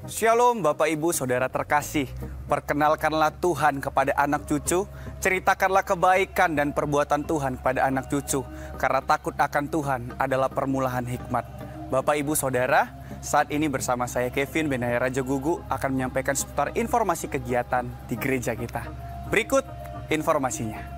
Shalom Bapak Ibu Saudara terkasih, perkenalkanlah Tuhan kepada anak cucu, ceritakanlah kebaikan dan perbuatan Tuhan kepada anak cucu, karena takut akan Tuhan adalah permulaan hikmat. Bapak Ibu Saudara, saat ini bersama saya Kevin Benaya Raja Gugu akan menyampaikan seputar informasi kegiatan di gereja kita. Berikut informasinya.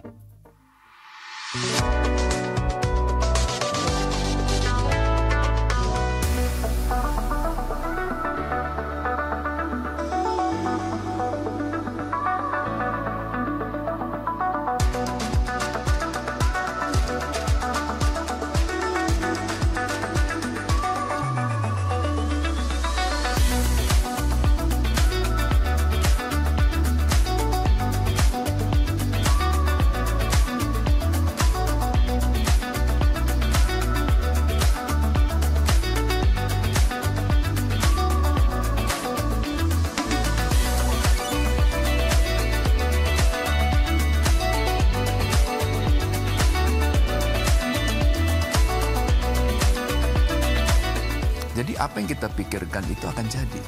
Jadi apa yang kita pikirkan itu akan jadi.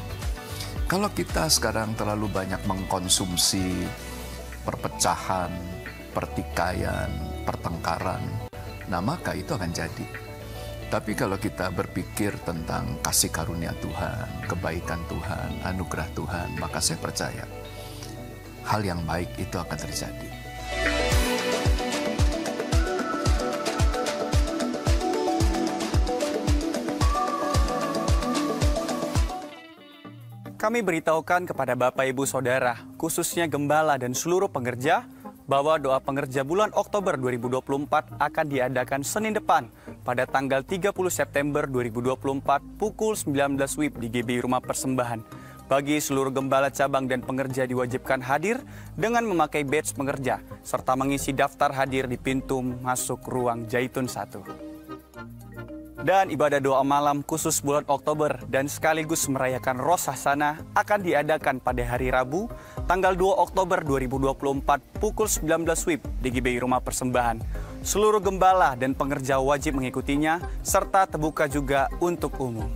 Kalau kita sekarang terlalu banyak mengkonsumsi perpecahan, pertikaian, pertengkaran, nah maka itu akan jadi. Tapi kalau kita berpikir tentang kasih karunia Tuhan, kebaikan Tuhan, anugerah Tuhan, maka saya percaya hal yang baik itu akan terjadi. Kami beritahukan kepada Bapak Ibu Saudara, khususnya gembala dan seluruh pengerja, bahwa doa pengerja bulan Oktober 2024 akan diadakan Senin depan pada tanggal 30 September 2024 pukul 19 WIB di GBI Rumah Persembahan. Bagi seluruh gembala cabang dan pengerja diwajibkan hadir dengan memakai badge pengerja serta mengisi daftar hadir di pintu masuk ruang Zaitun 1. Dan ibadah doa malam khusus bulan Oktober dan sekaligus merayakan Rosh Hashanah akan diadakan pada hari Rabu, tanggal 2 Oktober 2024 pukul 19 WIB di GBI Rumah Persembahan. Seluruh gembala dan pengerja wajib mengikutinya, serta terbuka juga untuk umum.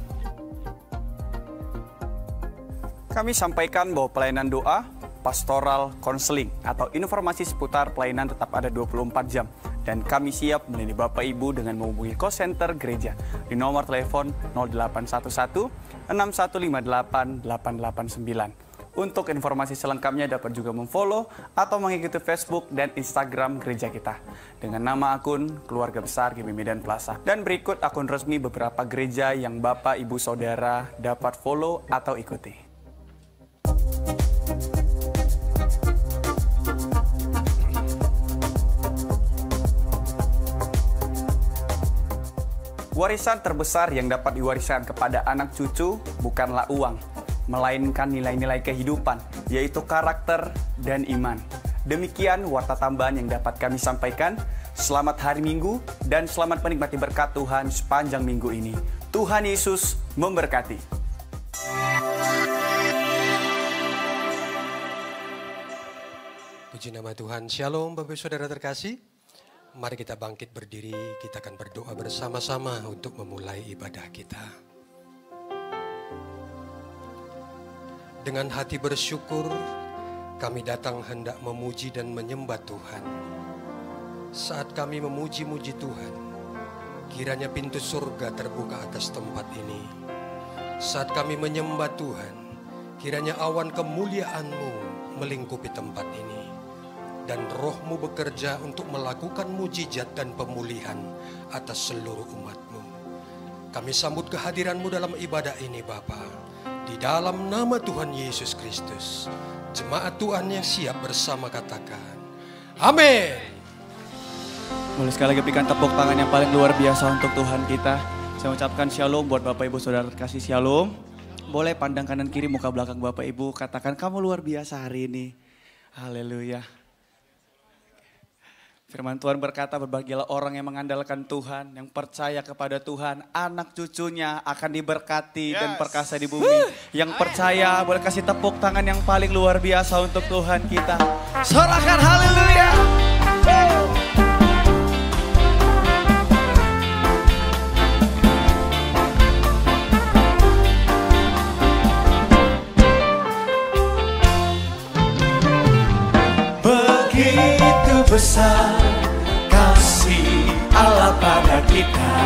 Kami sampaikan bahwa pelayanan doa, pastoral, konseling, atau informasi seputar pelayanan tetap ada 24 jam. Dan kami siap melayani Bapak Ibu dengan menghubungi call center gereja di nomor telepon 0811 6158 889. Untuk informasi selengkapnya dapat juga memfollow atau mengikuti Facebook dan Instagram gereja kita dengan nama akun Keluarga Besar GBI Medan Plaza. Dan berikut akun resmi beberapa gereja yang Bapak Ibu Saudara dapat follow atau ikuti. Warisan terbesar yang dapat diwariskan kepada anak cucu bukanlah uang, melainkan nilai-nilai kehidupan, yaitu karakter dan iman. Demikian warta tambahan yang dapat kami sampaikan. Selamat hari Minggu dan selamat menikmati berkat Tuhan sepanjang minggu ini. Tuhan Yesus memberkati. Puji nama Tuhan. Shalom Bapak Saudara terkasih. Mari kita bangkit berdiri, kita akan berdoa bersama-sama untuk memulai ibadah kita. Dengan hati bersyukur, kami datang hendak memuji dan menyembah Tuhan. Saat kami memuji-muji Tuhan, kiranya pintu surga terbuka atas tempat ini. Saat kami menyembah Tuhan, kiranya awan kemuliaan-Mu melingkupi tempat ini. Dan roh-Mu bekerja untuk melakukan mujizat dan pemulihan atas seluruh umat-Mu. Kami sambut kehadiran-Mu dalam ibadah ini Bapa. Di dalam nama Tuhan Yesus Kristus. Jemaat Tuhan yang siap bersama katakan, amin. Boleh sekali lagi berikan tepuk tangan yang paling luar biasa untuk Tuhan kita. Saya ucapkan shalom buat Bapak Ibu Saudara terkasih, shalom. Boleh pandang kanan kiri muka belakang Bapak Ibu, katakan kamu luar biasa hari ini. Haleluya. Firman Tuhan berkata, berbahagialah orang yang mengandalkan Tuhan, yang percaya kepada Tuhan, anak cucunya akan diberkati dan perkasa di bumi. Yang percaya boleh kasih tepuk tangan yang paling luar biasa untuk Tuhan kita. Sorakan haleluya. besar kasih Allah pada kita.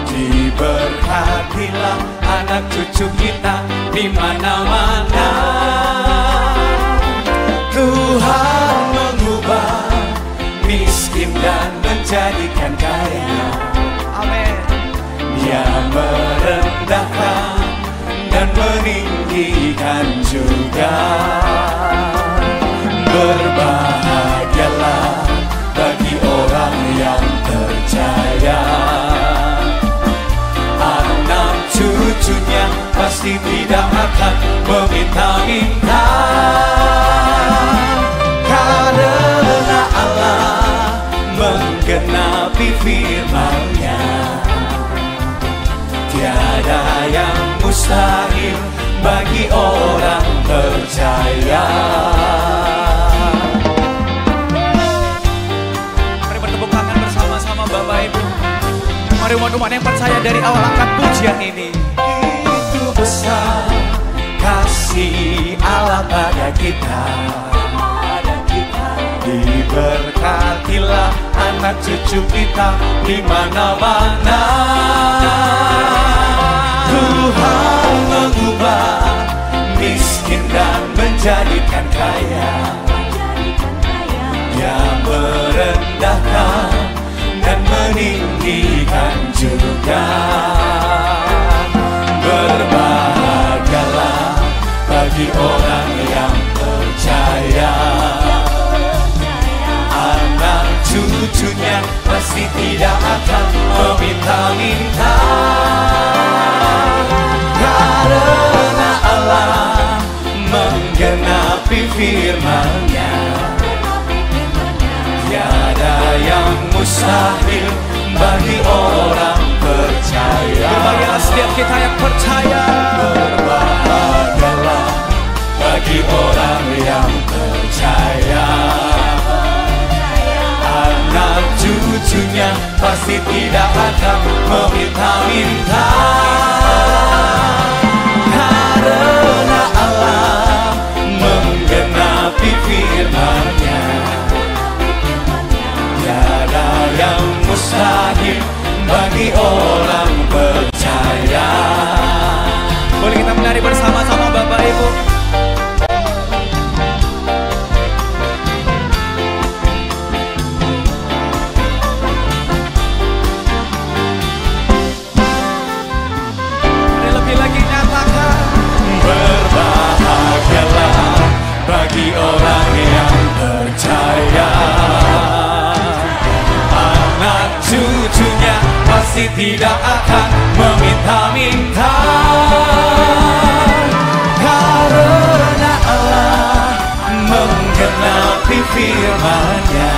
Diberkatilah anak cucu kita di mana-mana. Tuhan mengubah miskin dan menjadikan kaya. Amin. Dia merendahkan dan meninggikan juga. Berbahagialah bagi orang yang percaya. Anak cucunya pasti tidak akan meminta-minta. Karena Allah menggenapi firman-Nya, tiada yang mustahil bagi orang percaya. Mari bertepuk tangan bersama-sama Bapak Ibu. Mari umat-umat yang percaya dari awal angkat pujian ini. Itu besar kasih Allah pada kita. Diberkatilah anak cucu kita di mana-mana. Tuhan mengubah miskin dan menjadikan kaya. Dia merendahkan dan meninggikan juga. Berbahagialah bagi orang yang percaya. Anak cucunya pasti tidak akan meminta-minta. Karena Allah menggenapi firman-Nya, tiada yang mustahil bagi orang percaya. Berbahagialah setiap kita yang percaya. Berbahagialah bagi orang yang percaya. Anak cucunya pasti tidak akan meminta-minta. Karena Allah menggenapi firman-Nya, tiada yang mustahil bagi orang percaya. Boleh kita menari bersama-sama Bapak Ibu. Berbahagialah bagi orang yang percaya. Anak cucunya pasti tidak akan meminta-minta. Karena Allah menggenapi firman-Nya,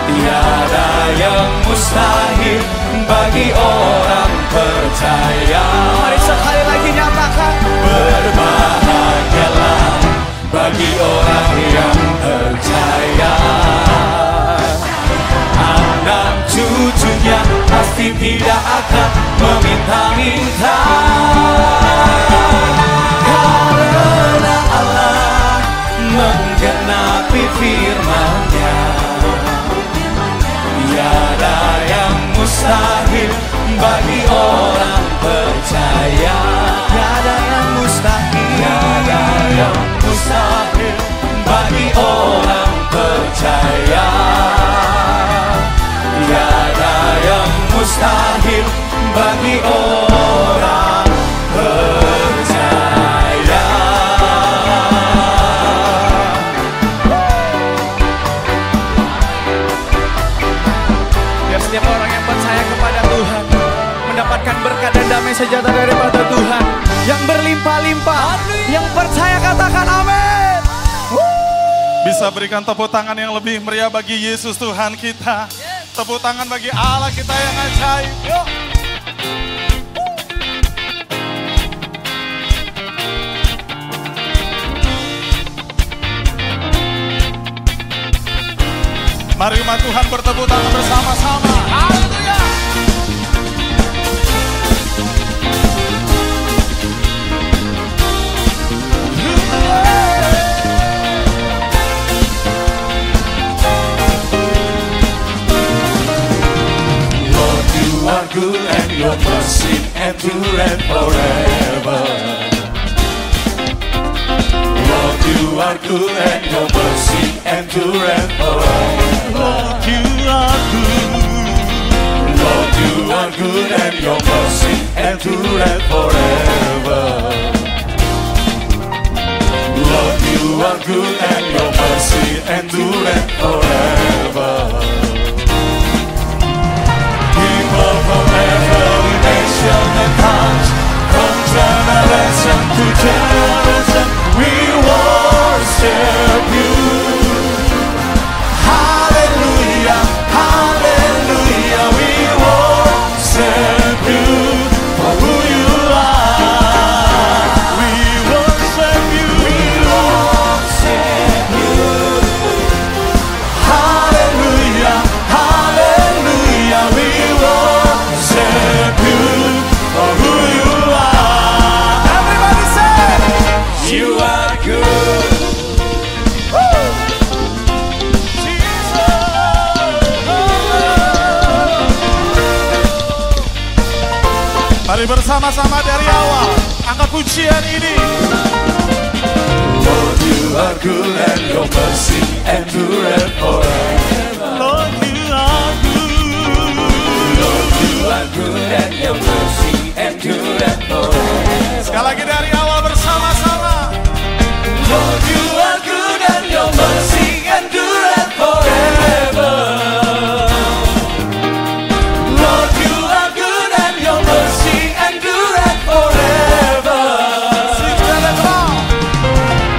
tiada yang mustahil bagi orang percaya. Mari sekali lagi nyatakan. Berbahagialah bagi orang yang percaya. Anak cucunya pasti tidak akan meminta-minta. Karena Allah menggenapi firman-Nya, tiada yang mustahil bagi orang percaya. Tiada yang mustahil, tiada yang mustahil bagi orang percaya. Tiada yang mustahil bagi orang percaya. Biar setiap orang yang percaya kepada Tuhan mendapatkan berkat dan damai sejahtera daripada Tuhan yang berlimpah-limpah. Yang percaya katakan amin. Bisa berikan tepuk tangan yang lebih meriah bagi Yesus Tuhan kita. Tepuk tangan bagi Allah kita yang ajaib. Yuk. Mari umat Tuhan bertepuk tangan bersama-sama. Haleluya. are good and your mercy endureth forever. Lord, you are good and your mercy endureth forever. Lord, you are good. Lord, you are good and your mercy endureth forever. Lord, you are good and your mercy endureth forever. People from every nation and tongue, from generation to generation, we worship you. Hallelujah, hallelujah, we worship you for who you are. We worship you, we worship you. Hallelujah, hallelujah, we worship you for who you are. Everybody say, you are good. Mari bersama-sama dari awal angkat pujian ini. Lord, you are good and your mercy endureth forever. Lord, you are good. Lord, you are good and your mercy endureth forever. Sekali lagi dari awal bersama-sama. Lord, you are good and your mercy endureth forever. Lord, you are good and your mercy endureth forever.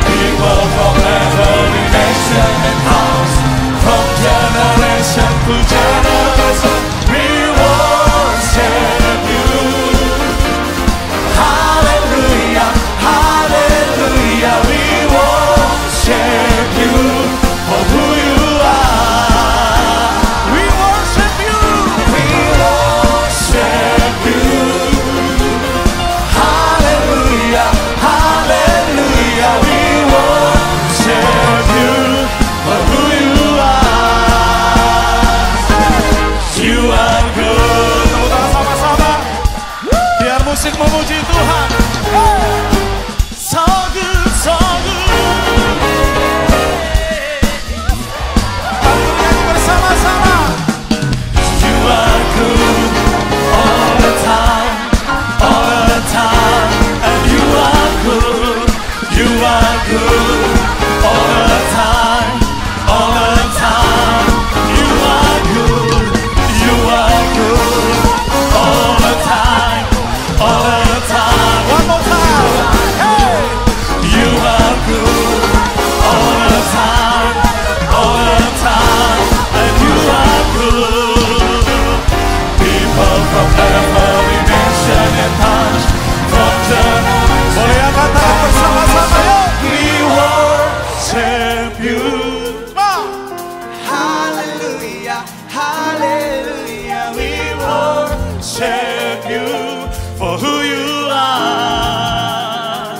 People from every nation and house, from generation to generation, we worship you. Hallelujah, hallelujah, we worship you for who you are. We worship you, we worship you. Hallelujah, hallelujah, we worship you for who you are. You are good. Tepuk tangan sama-sama. Biar musik memuji Tuhan. So good, so good. Mari bernyanyi bersama-sama. You are good all the time, all the time, and you are good, you are good all the time, all the time. You are good, you are good all the time, all the time. One more time. Hey, you are good all the time, all the time, and you are good. People from every nation and tongue, from generation. Boleh angkat tangan bersama-sama yuk. We worship you. Hallelujah, hallelujah, we worship you for who you are.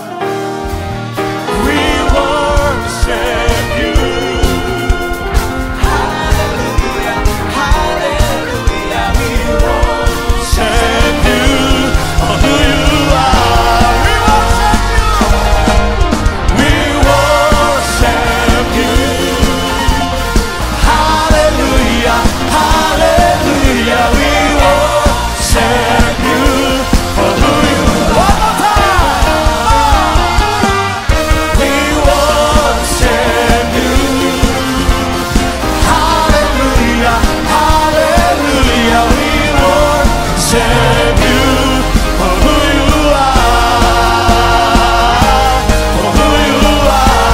We worship you. Hallelujah, hallelujah, we worship you for who you are. We worship you. We worship you. Hallelujah, hallelujah, we worship you for who you are. One more time. We worship you. Hallelujah, hallelujah, we worship you for who you are. For who you are.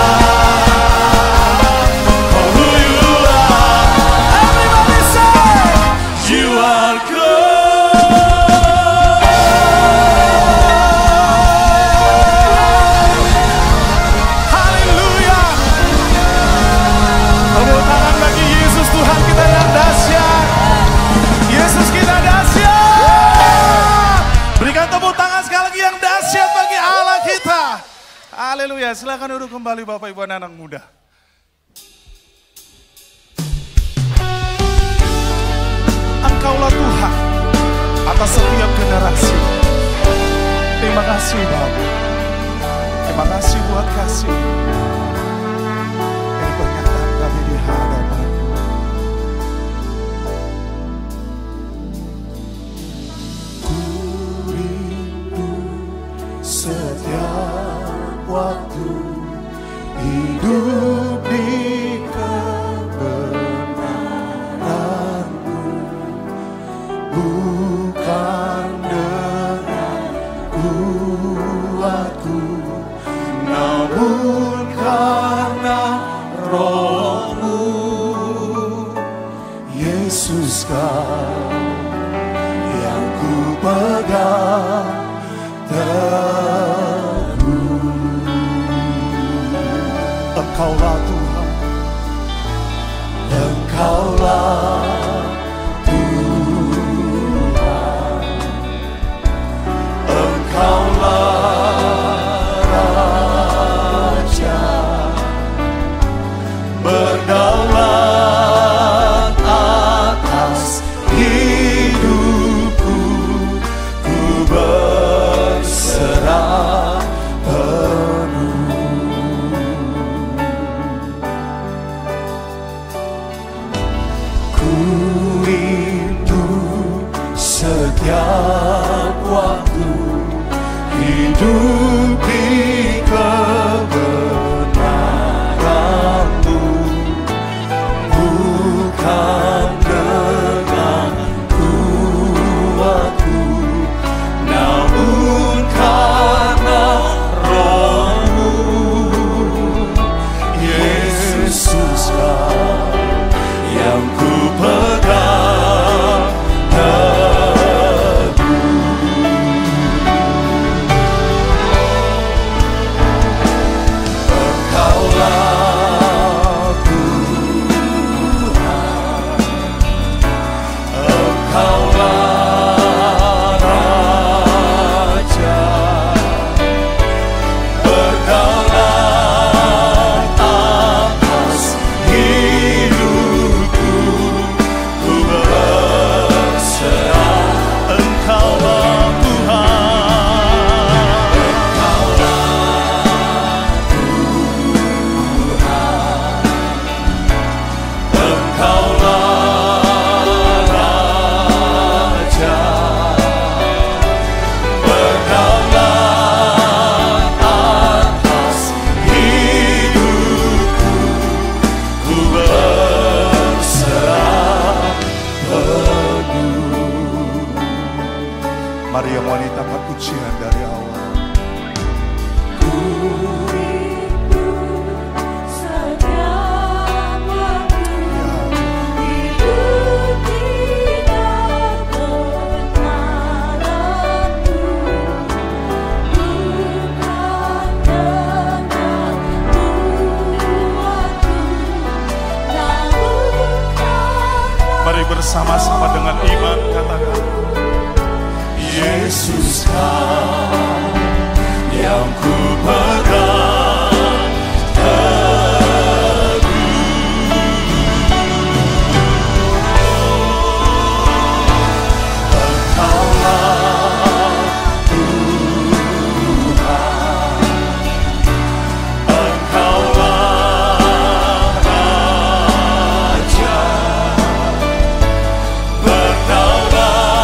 For who you are. Everybody say, you are good. Haleluya. Tepuk tangan bagi Yesus Tuhan kita yang dahsyat. Yesus kita dahsyat. Berikan tepuk tangan sekali lagi yang dahsyat bagi Allah kita. Haleluya. Silakan duduk kembali Bapak Ibu anak muda. Engkaulah Tuhan kasih Bapa. Terima kasih buat kasih yang pernyataan kami di hadapan. Ku rindu setiap waktu hidup di kebenaran-Mu, bukan dengan kuatku, namun karena Roh-Mu. Yesus, Kau yang ku pegang teguh. Engkaulah Tuhan, Engkaulah Tuhan, Engkaulah Raja, berdaulat atas hidupku, ku berserah penuh. Ku rindu setiap waktu hidup di kebenaran-Mu, bukan dengan kuatku, namun karena Roh-Mu. Yesus, Kau yang ku pegang teguh. Engkaulah Tuhan, Engkaulah Raja, berdaulat atas hidupku, ku berserah. Engkaulah Tuhan, Engkaulah Raja, berdaulat atas hidupku, ku berserah penuh. Mari yang wanita angkat pujian dari awal. Ku rindu setiap waktu hidup di kebenaran-Mu, bukan dengan kuatku, namun karena Mari bersama-sama dengan iman katakan, Yesus, Kau yang ku pegang teguh. Engkaulah Tuhan, Engkaulah Raja, berdaulat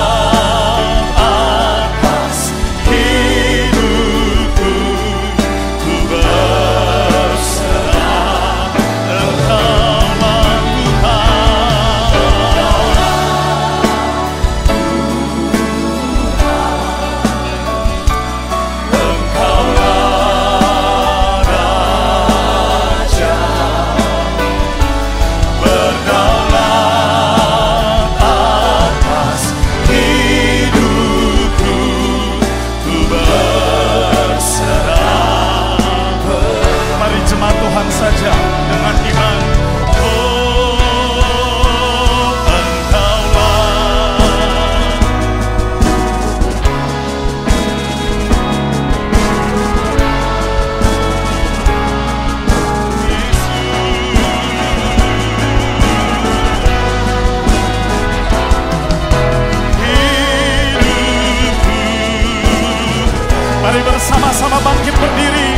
bersama-sama bangkit berdiri.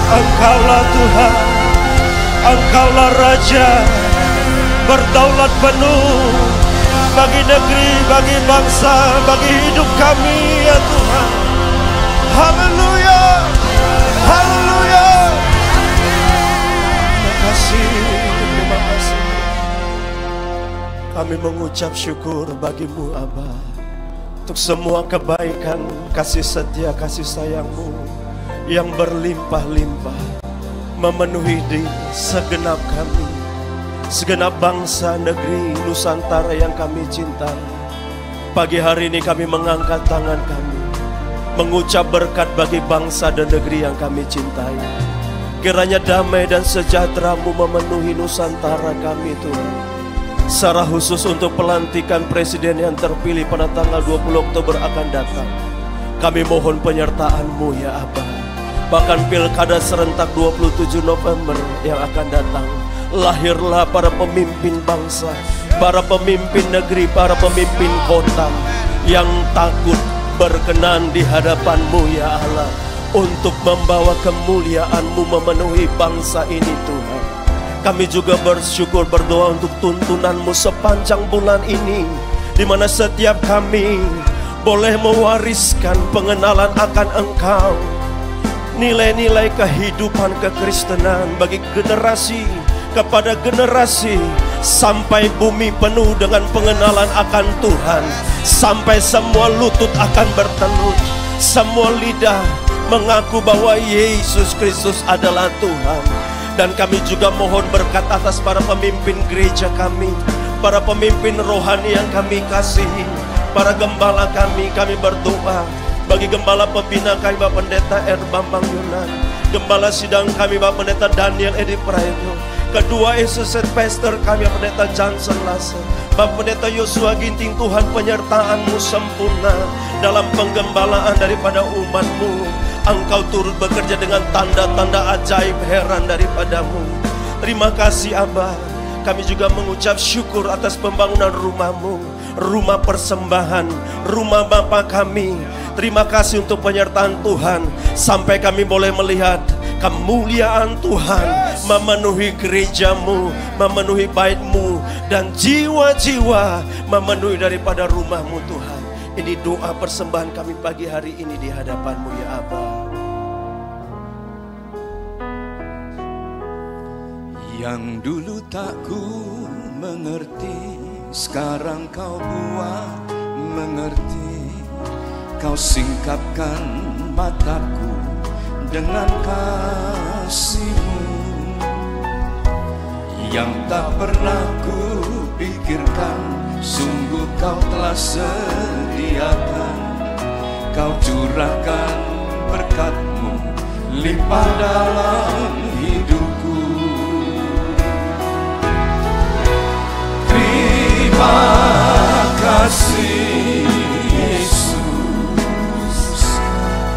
Engkaulah Tuhan, Engkaulah Raja, berdaulat penuh bagi negeri, bagi bangsa, bagi hidup kami ya Tuhan. Haleluya, haleluya. Terima kasih, terima kasih. Kami mengucap syukur bagimu Aba, untuk semua kebaikan, kasih setia, kasih sayang-Mu yang berlimpah-limpah memenuhi di segenap kami, segenap bangsa, negeri, Nusantara yang kami cintai. Pagi hari ini kami mengangkat tangan kami, mengucap berkat bagi bangsa dan negeri yang kami cintai. Kiranya damai dan sejahtera-Mu memenuhi Nusantara kami Tuhan. Secara khusus untuk pelantikan presiden yang terpilih pada tanggal 20 Oktober akan datang, kami mohon penyertaan-Mu ya Aba. Bahkan pilkada serentak 27 November yang akan datang, lahirlah para pemimpin bangsa, para pemimpin negeri, para pemimpin kota yang takut berkenan di hadapan-Mu ya Allah, untuk membawa kemuliaan-Mu memenuhi bangsa ini Tuhan. Kami juga bersyukur, berdoa untuk tuntunan-Mu sepanjang bulan ini, di mana setiap kami boleh mewariskan pengenalan akan Engkau, nilai-nilai kehidupan kekristenan bagi generasi kepada generasi, sampai bumi penuh dengan pengenalan akan Tuhan, sampai semua lutut akan bertelut, semua lidah mengaku bahwa Yesus Kristus adalah Tuhan. Dan kami juga mohon berkat atas para pemimpin gereja kami, para pemimpin rohani yang kami kasihi, para gembala kami berdoa bagi gembala pembina kami Bapak Pendeta R. Bambang Yunan, gembala sidang kami Bapak Pendeta Daniel Edi Prayogo, kedua associate pastor kami Bapak Pendeta Johnson Lase, Bapak Pendeta Yosua Ginting. Tuhan, penyertaan-Mu sempurna dalam penggembalaan daripada umat-Mu. Engkau turut bekerja dengan tanda-tanda ajaib heran daripada-Mu. Terima kasih Abah. Kami juga mengucap syukur atas pembangunan rumah-Mu, rumah persembahan, rumah Bapa kami. Terima kasih untuk penyertaan Tuhan, sampai kami boleh melihat kemuliaan Tuhan memenuhi gereja-Mu, memenuhi bait-Mu, dan jiwa-jiwa memenuhi daripada rumah-Mu Tuhan. Ini doa persembahan kami pagi hari ini di hadapan-Mu ya Aba. Yang dulu tak ku mengerti, sekarang Kau buat mengerti. Kau singkapkan mataku dengan kasih-Mu yang tak pernah kupikirkan. Sungguh Kau telah sediakan, Kau curahkan berkat-Mu limpah dalam hidupku. Terima kasih Yesus,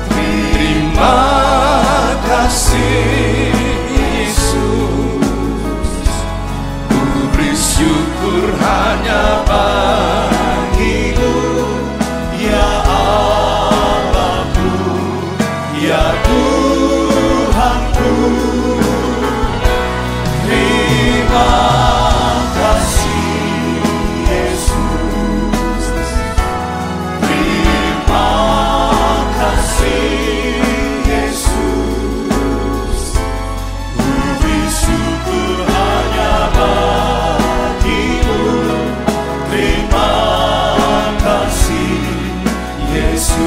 terima kasih Yesus. Ku beri syukur hanya bagi-Mu, ya Allahku, ya Tuhanku. Terima kasih Yesus, terima kasih Yesus. Ku beri syukur hanya bagi-Mu. Terima kasih Yesus.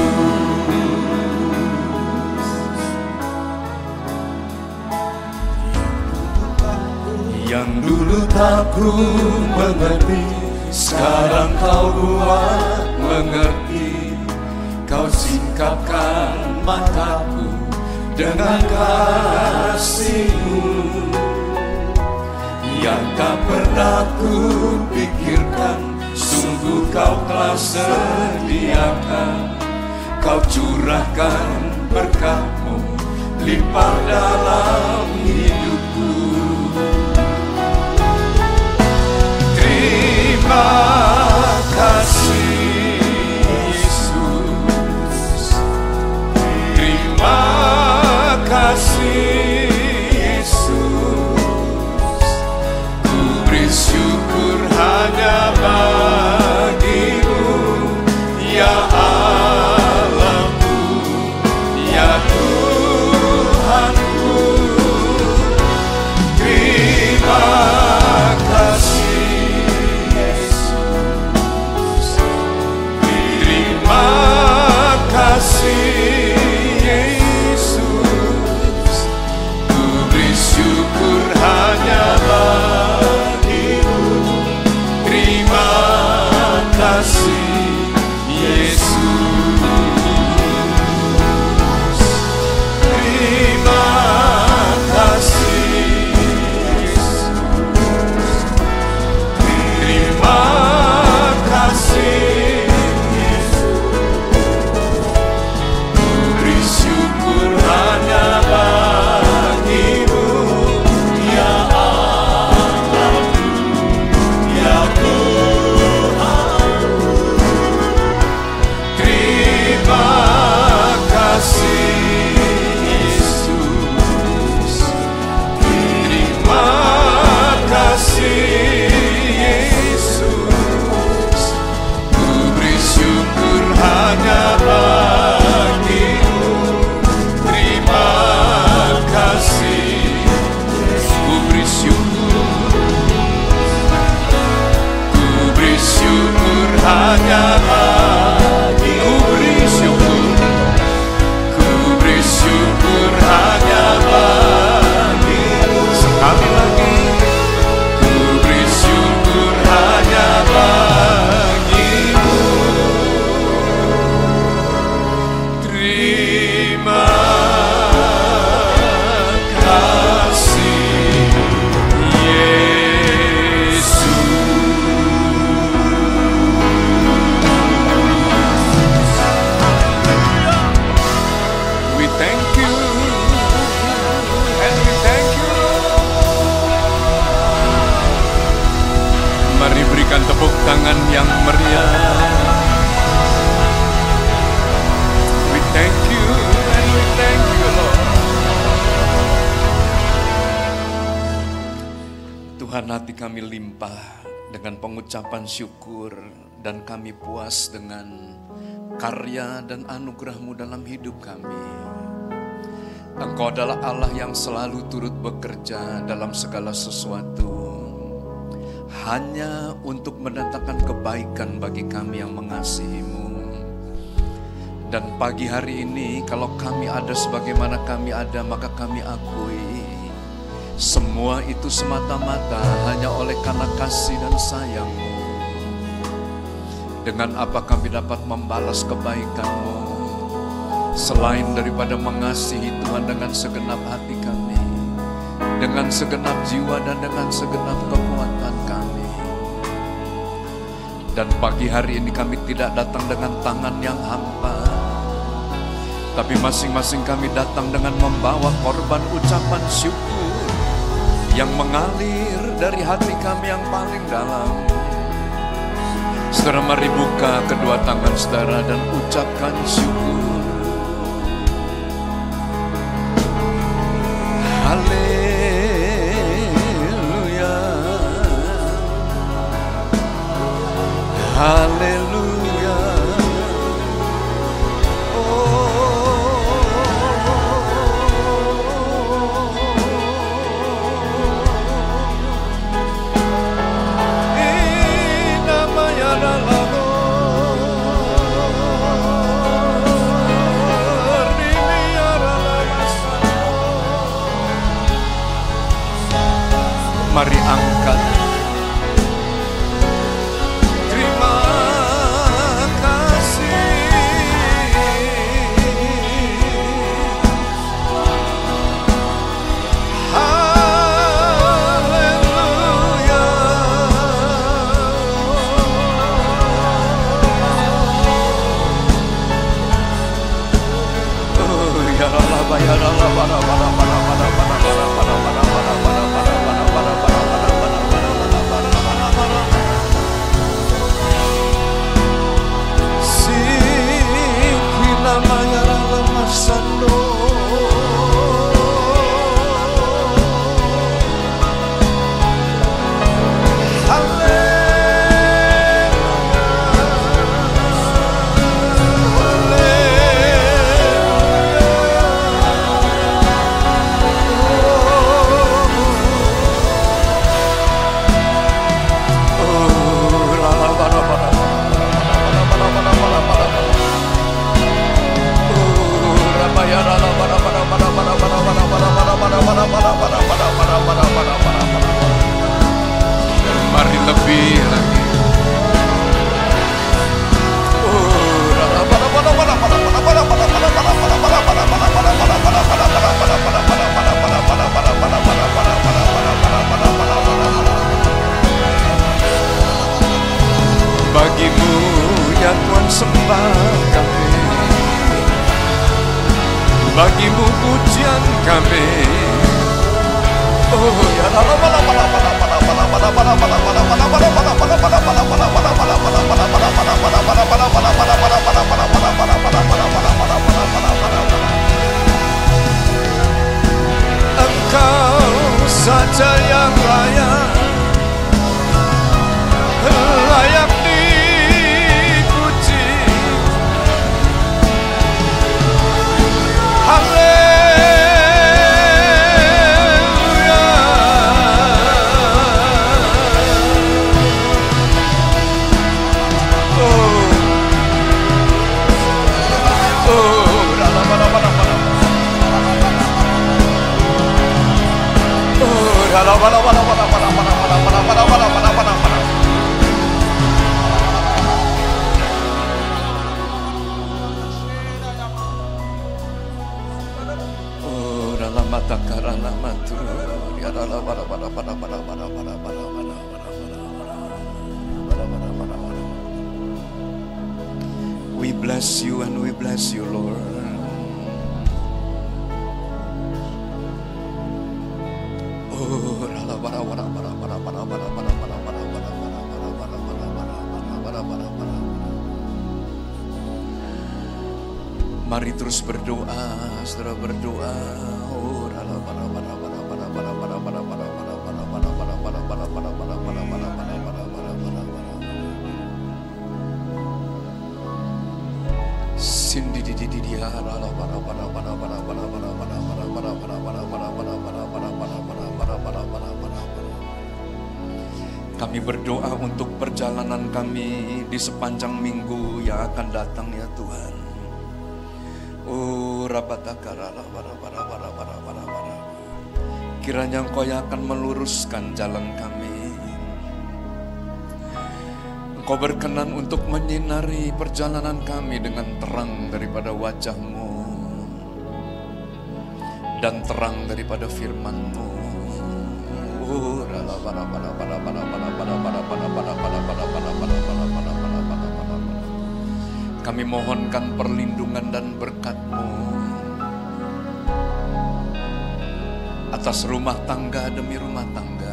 Yang dulu tak ku mengerti, sekarang Kau buat mengerti. Kau singkapkan mataku dengan kasih-Mu yang tak pernah ku pikirkan. Sungguh Kau telah sediakan, Kau curahkan berkat-Mu limpah dalam hidupku. Terima kasih Yesus, terima kasih Yesus. Ku beri syukur hanya bagi-Mu, ya Allahku, ya Tuhanku. Terima kasih Yesus, terima kasih Yesus. Ku beri syukur hanya bagi-Mu. Terima kasih Yesus, terima kasih Yesus, terima kasih Yesus. Ku beri syukur hanya bagi-Mu, ya Allahku, ya Tuhanku. Terima kasih Yesus, terima kasih Yesus. Ku beri syukur hanya bagi-Mu. Terima kasih Yesus. Ku beri syukur hanya bagi-Mu. Ku beri syukur hanya bagi-Mu. Sekali lagi, ku beri syukur hanya bagi-Mu. Terima kasih Yesus. We thank you and we thank you. Mari berikan tepuk tangan yang meriah. We thank you and we thank you, Lord. Tuhan, hati kami limpah dengan pengucapan syukur dan kami puas dengan karya dan anugerah-Mu dalam hidup kami. Engkau adalah Allah yang selalu turut bekerja dalam segala sesuatu, hanya untuk mendatangkan kebaikan bagi kami yang mengasihi-Mu. Dan pagi hari ini kalau kami ada sebagaimana kami ada, maka kami akui semua itu semata-mata hanya oleh karena kasih dan sayang-Mu. Dengan apa kami dapat membalas kebaikan-Mu selain daripada mengasihi Tuhan dengan segenap hati kami, dengan segenap jiwa dan dengan segenap kekuatan kami. Dan pagi hari ini kami tidak datang dengan tangan yang hampa, tapi masing-masing kami datang dengan membawa korban ucapan syukur yang mengalir dari hati kami yang paling dalam. Saudara, mari buka kedua tangan saudara dan ucapkan syukur. Haleluya, haleluya. Mari angkat. Terima kasih. Haleluya. Oh ya Allah, ya Allah, para mari lebih lagi. Bagimu ya Tuhan sembah kami, bagimu pujian kami. Oh ya Engkau saja yang layak dipuji. We bless you and we bless you, Lord. Mari terus berdoa, saudara berdoa. Kami berdoa untuk perjalanan kami di sepanjang minggu yang akan datang ya Tuhan. Kiranya Engkau yang akan meluruskan jalan kami. Engkau berkenan untuk menyinari perjalanan kami dengan terang daripada wajah-Mu dan terang daripada firman-Mu. Kami mohonkan perlindungan dan berkat-Mu atas rumah tangga demi rumah tangga.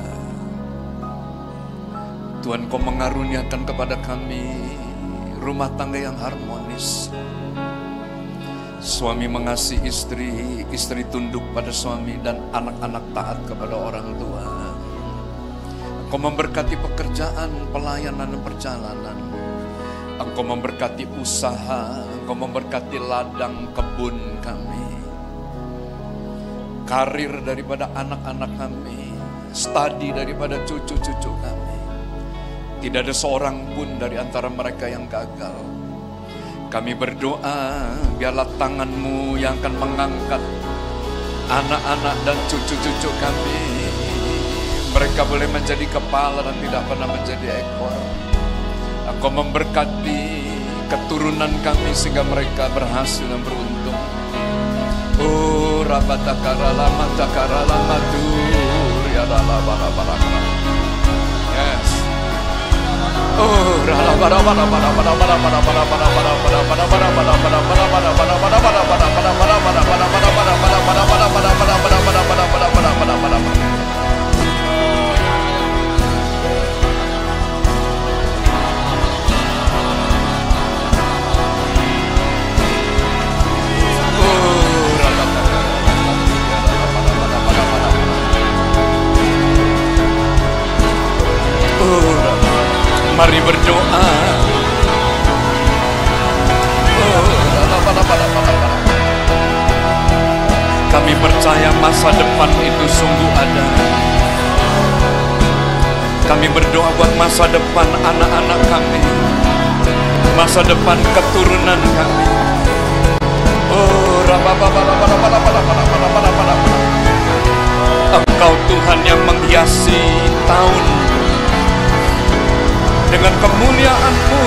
Tuhan, Kau mengaruniakan kepada kami rumah tangga yang harmonis. Suami mengasihi istri, istri tunduk pada suami, dan anak-anak taat kepada orang tua. Engkau memberkati pekerjaan, pelayanan, dan perjalanan. Engkau memberkati usaha, Engkau memberkati ladang kebun kami, karir daripada anak-anak kami, studi daripada cucu-cucu kami. Tidak ada seorang pun dari antara mereka yang gagal. Kami berdoa, biarlah tangan-Mu yang akan mengangkat anak-anak dan cucu-cucu kami. Mereka boleh menjadi kepala dan tidak pernah menjadi ekor. Engkau memberkati keturunan kami sehingga mereka berhasil dan beruntung. Oh, rabatakara lama takara lama dur ya lama. Yes. Oh, mari berdoa. Kami percaya masa depan itu sungguh ada. Kami berdoa buat masa depan anak-anak kami, masa depan keturunan kami. Engkau Tuhan yang menghiasi tahun dengan kemuliaan-Mu.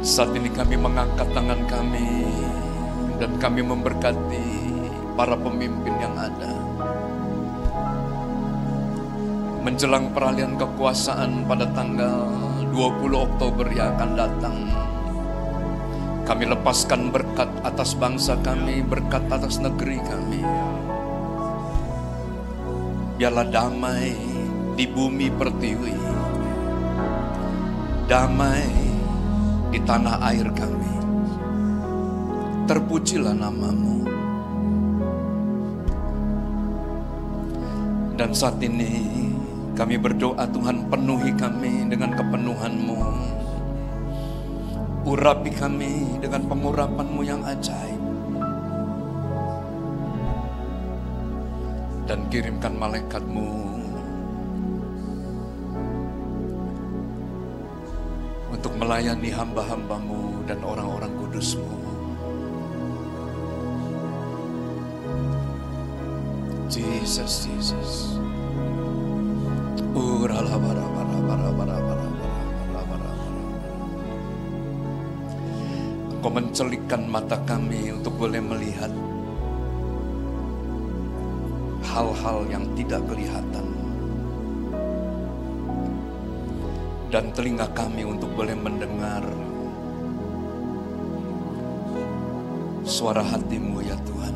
Saat ini kami mengangkat tangan kami dan kami memberkati para pemimpin yang ada. Menjelang peralihan kekuasaan pada tanggal 20 Oktober yang akan datang, kami lepaskan berkat atas bangsa kami, berkat atas negeri kami. Biarlah damai di bumi pertiwi, damai di tanah air kami. Terpujilah nama-Mu. Dan saat ini kami berdoa, Tuhan, penuhi kami dengan kepenuhan-Mu. Urapi kami dengan pengurapan-Mu yang ajaib. Dan kirimkan malaikat-Mu untuk melayani hamba-hamba-Mu dan orang-orang kudus-Mu. Jesus, Jesus. Engkau mencelikkan mata kami untuk boleh melihat hal-hal yang tidak kelihatan, dan telinga kami untuk boleh mendengar suara hati-Mu ya Tuhan.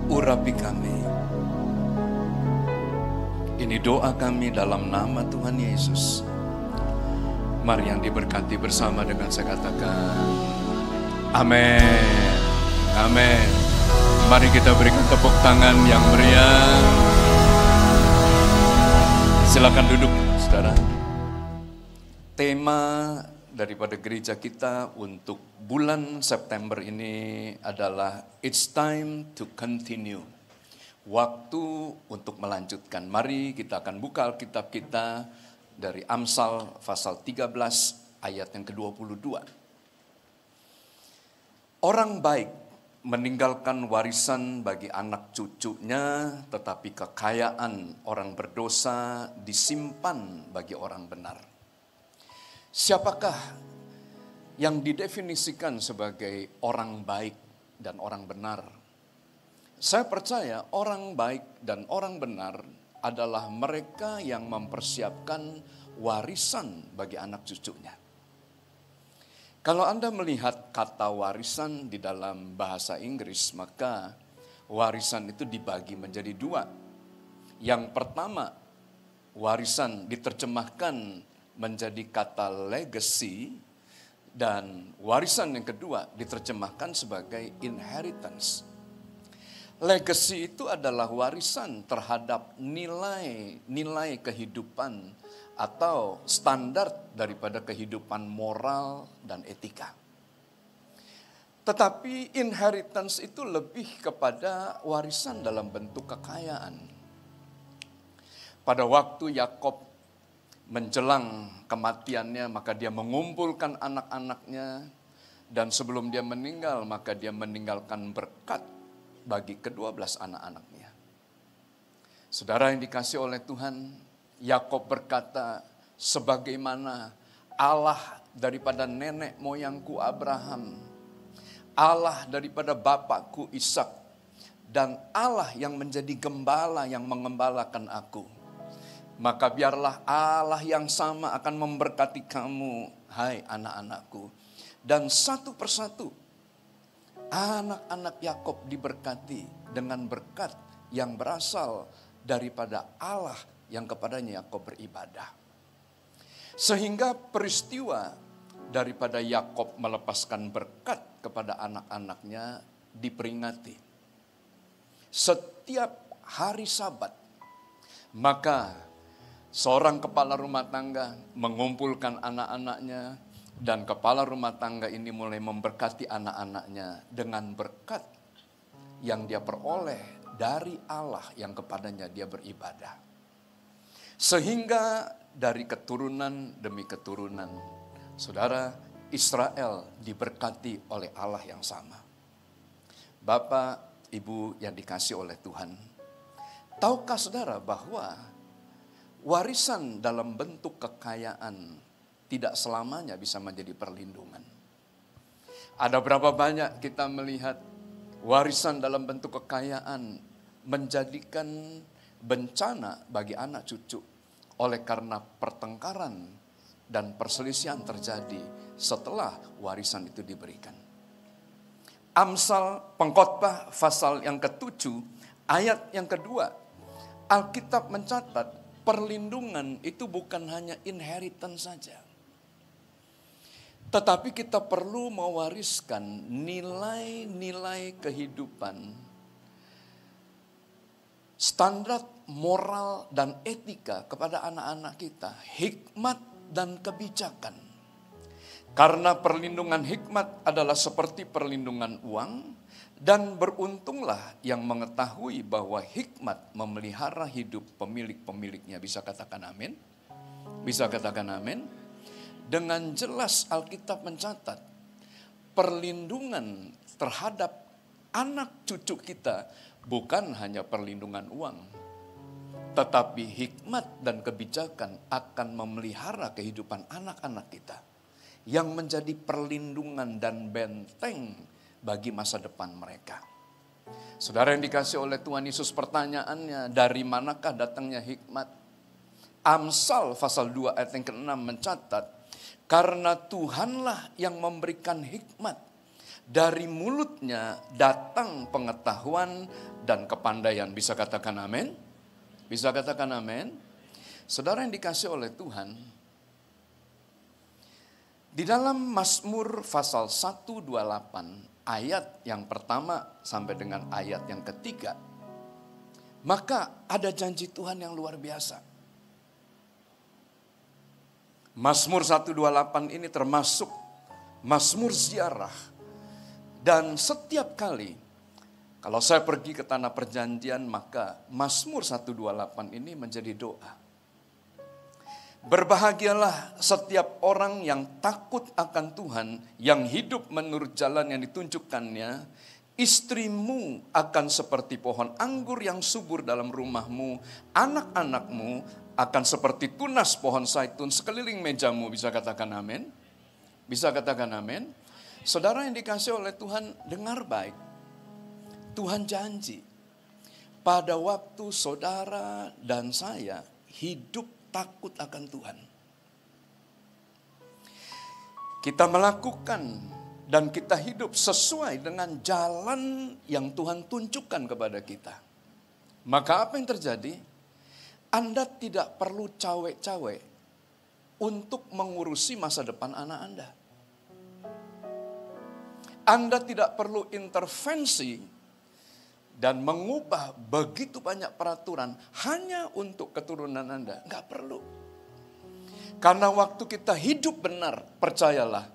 Urapi kami. Ini doa kami dalam nama Tuhan Yesus. Mari yang diberkati bersama dengan saya katakan amin. Amin. Mari kita berikan tepuk tangan yang meriah. Silakan duduk, saudara. Tema daripada gereja kita untuk bulan September ini adalah It's time to continue. Waktu untuk melanjutkan. Mari kita akan buka Alkitab kita dari Amsal pasal 13 ayat yang ke-22. Orang baik meninggalkan warisan bagi anak cucunya, tetapi kekayaan orang berdosa disimpan bagi orang benar. Siapakah yang didefinisikan sebagai orang baik dan orang benar? Saya percaya orang baik dan orang benar adalah mereka yang mempersiapkan warisan bagi anak cucunya. Kalau Anda melihat kata warisan di dalam bahasa Inggris, maka warisan itu dibagi menjadi dua. Yang pertama, warisan diterjemahkan menjadi kata legacy, dan warisan yang kedua diterjemahkan sebagai inheritance. Legacy itu adalah warisan terhadap nilai kehidupan atau standar daripada kehidupan moral dan etika. Tetapi inheritance itu lebih kepada warisan dalam bentuk kekayaan. Pada waktu Yakob menjelang kematiannya, maka dia mengumpulkan anak-anaknya, dan sebelum dia meninggal, maka dia meninggalkan berkat bagi ke-12 anak-anaknya. Saudara yang dikasihi oleh Tuhan, Yakob berkata, sebagaimana Allah daripada nenek moyangku Abraham, Allah daripada bapakku Ishak, dan Allah yang menjadi gembala yang mengembalakan aku, maka biarlah Allah yang sama akan memberkati kamu, hai anak-anakku. Dan satu persatu, anak-anak Yakob diberkati dengan berkat yang berasal daripada Allah yang kepadanya Yakob beribadah. Sehingga peristiwa daripada Yakob melepaskan berkat kepada anak-anaknya diperingati. Setiap hari Sabat, maka seorang kepala rumah tangga mengumpulkan anak-anaknya, dan kepala rumah tangga ini mulai memberkati anak-anaknya dengan berkat yang dia peroleh dari Allah yang kepadanya dia beribadah. Sehingga dari keturunan demi keturunan, saudara, Israel diberkati oleh Allah yang sama. Bapak, Ibu yang dikasihi oleh Tuhan, tahukah saudara bahwa warisan dalam bentuk kekayaan tidak selamanya bisa menjadi perlindungan? Ada berapa banyak kita melihat warisan dalam bentuk kekayaan menjadikan bencana bagi anak cucu oleh karena pertengkaran dan perselisihan terjadi setelah warisan itu diberikan. Amsal Pengkhotbah pasal yang ke-7 ayat yang kedua, Alkitab mencatat perlindungan itu bukan hanya inheritance saja, tetapi kita perlu mewariskan nilai-nilai kehidupan, standar moral dan etika kepada anak-anak kita, hikmat dan kebijakan. Karena perlindungan hikmat adalah seperti perlindungan uang, dan beruntunglah yang mengetahui bahwa hikmat memelihara hidup pemilik-pemiliknya. Bisa katakan amin? Bisa katakan amin? Dengan jelas Alkitab mencatat perlindungan terhadap anak cucu kita bukan hanya perlindungan uang, tetapi hikmat dan kebijakan akan memelihara kehidupan anak-anak kita yang menjadi perlindungan dan benteng bagi masa depan mereka. Saudara yang dikasihi oleh Tuhan Yesus, pertanyaannya, dari manakah datangnya hikmat? Amsal pasal 2 ayat yang ke-6 mencatat, karena Tuhanlah yang memberikan hikmat, dari mulutnya datang pengetahuan dan kepandaian. Bisa katakan amin? Bisa katakan amin? Saudara yang dikasihi oleh Tuhan, di dalam Mazmur pasal 128 ayat yang pertama sampai dengan ayat yang ketiga, maka ada janji Tuhan yang luar biasa. Mazmur 128 ini termasuk Mazmur ziarah. Dan setiap kali kalau saya pergi ke tanah perjanjian, maka Mazmur 128 ini menjadi doa. Berbahagialah setiap orang yang takut akan Tuhan, yang hidup menurut jalan yang ditunjukkannya. Istrimu akan seperti pohon anggur yang subur dalam rumahmu. Anak-anakmu akan seperti tunas pohon zaitun sekeliling mejamu. Bisa katakan amin? Bisa katakan amin? Saudara yang dikasih oleh Tuhan, dengar baik. Tuhan janji, pada waktu saudara dan saya hidup takut akan Tuhan, kita melakukan dan kita hidup sesuai dengan jalan yang Tuhan tunjukkan kepada kita. Maka apa yang terjadi? Anda tidak perlu cawe-cawe untuk mengurusi masa depan anak Anda. Anda tidak perlu intervensi dan mengubah begitu banyak peraturan hanya untuk keturunan Anda. Enggak perlu. Karena waktu kita hidup benar, percayalah,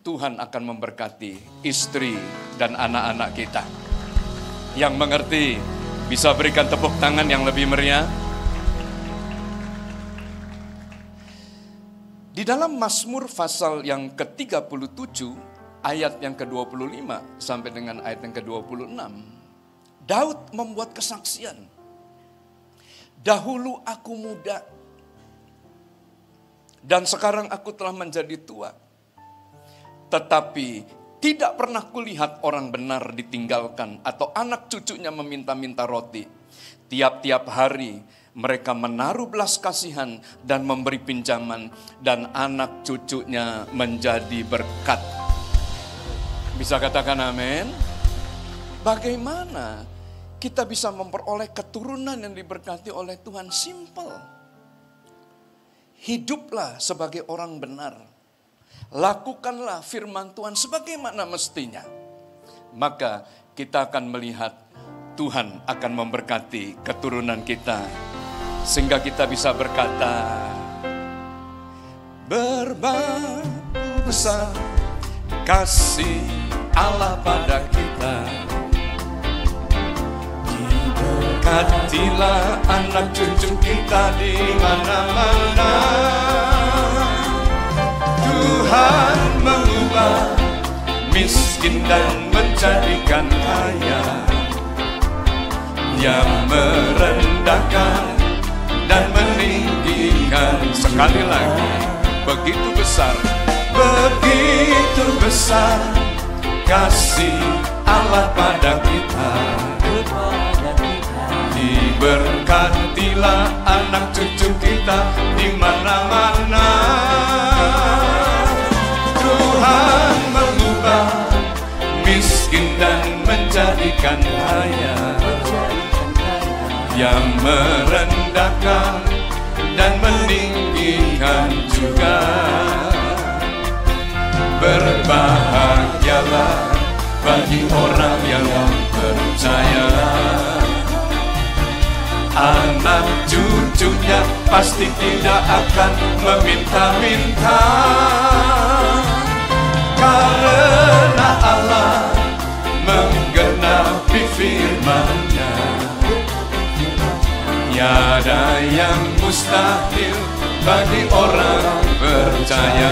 Tuhan akan memberkati istri dan anak-anak kita. Yang mengerti bisa berikan tepuk tangan yang lebih meriah. Di dalam Mazmur pasal yang ke-37, ayat yang ke-25 sampai dengan ayat yang ke-26, Daud membuat kesaksian. Dahulu aku muda, dan sekarang aku telah menjadi tua. Tetapi tidak pernah kulihat orang benar ditinggalkan atau anak cucunya meminta-minta roti. Tiap-tiap hari mereka menaruh belas kasihan dan memberi pinjaman, dan anak cucunya menjadi berkat. Bisa katakan amin? Bagaimana kita bisa memperoleh keturunan yang diberkati oleh Tuhan? Simple. Hiduplah sebagai orang benar. Lakukanlah firman Tuhan sebagaimana mestinya. Maka kita akan melihat Tuhan akan memberkati keturunan kita. Sehingga kita bisa berkata, berbagi besar kasih Allah pada kita. Diberkatilah anak cucu kita di mana-mana. Tuhan mengubah miskin dan menjadikan kaya. Yang merendahkan dan meninggikan. Sekali lagi, begitu besar kasih Allah pada kita. Diberkatilah anak cucu kita di mana-mana. Tuhan mengubah miskin dan menjadikan kaya. Yang merendahkan dan meninggikan juga. Berbahagialah bagi orang yang percaya. Anak cucunya pasti tidak akan meminta-minta. Karena Allah menggenapi firman-Nya. Tiada yang mustahil bagi orang percaya.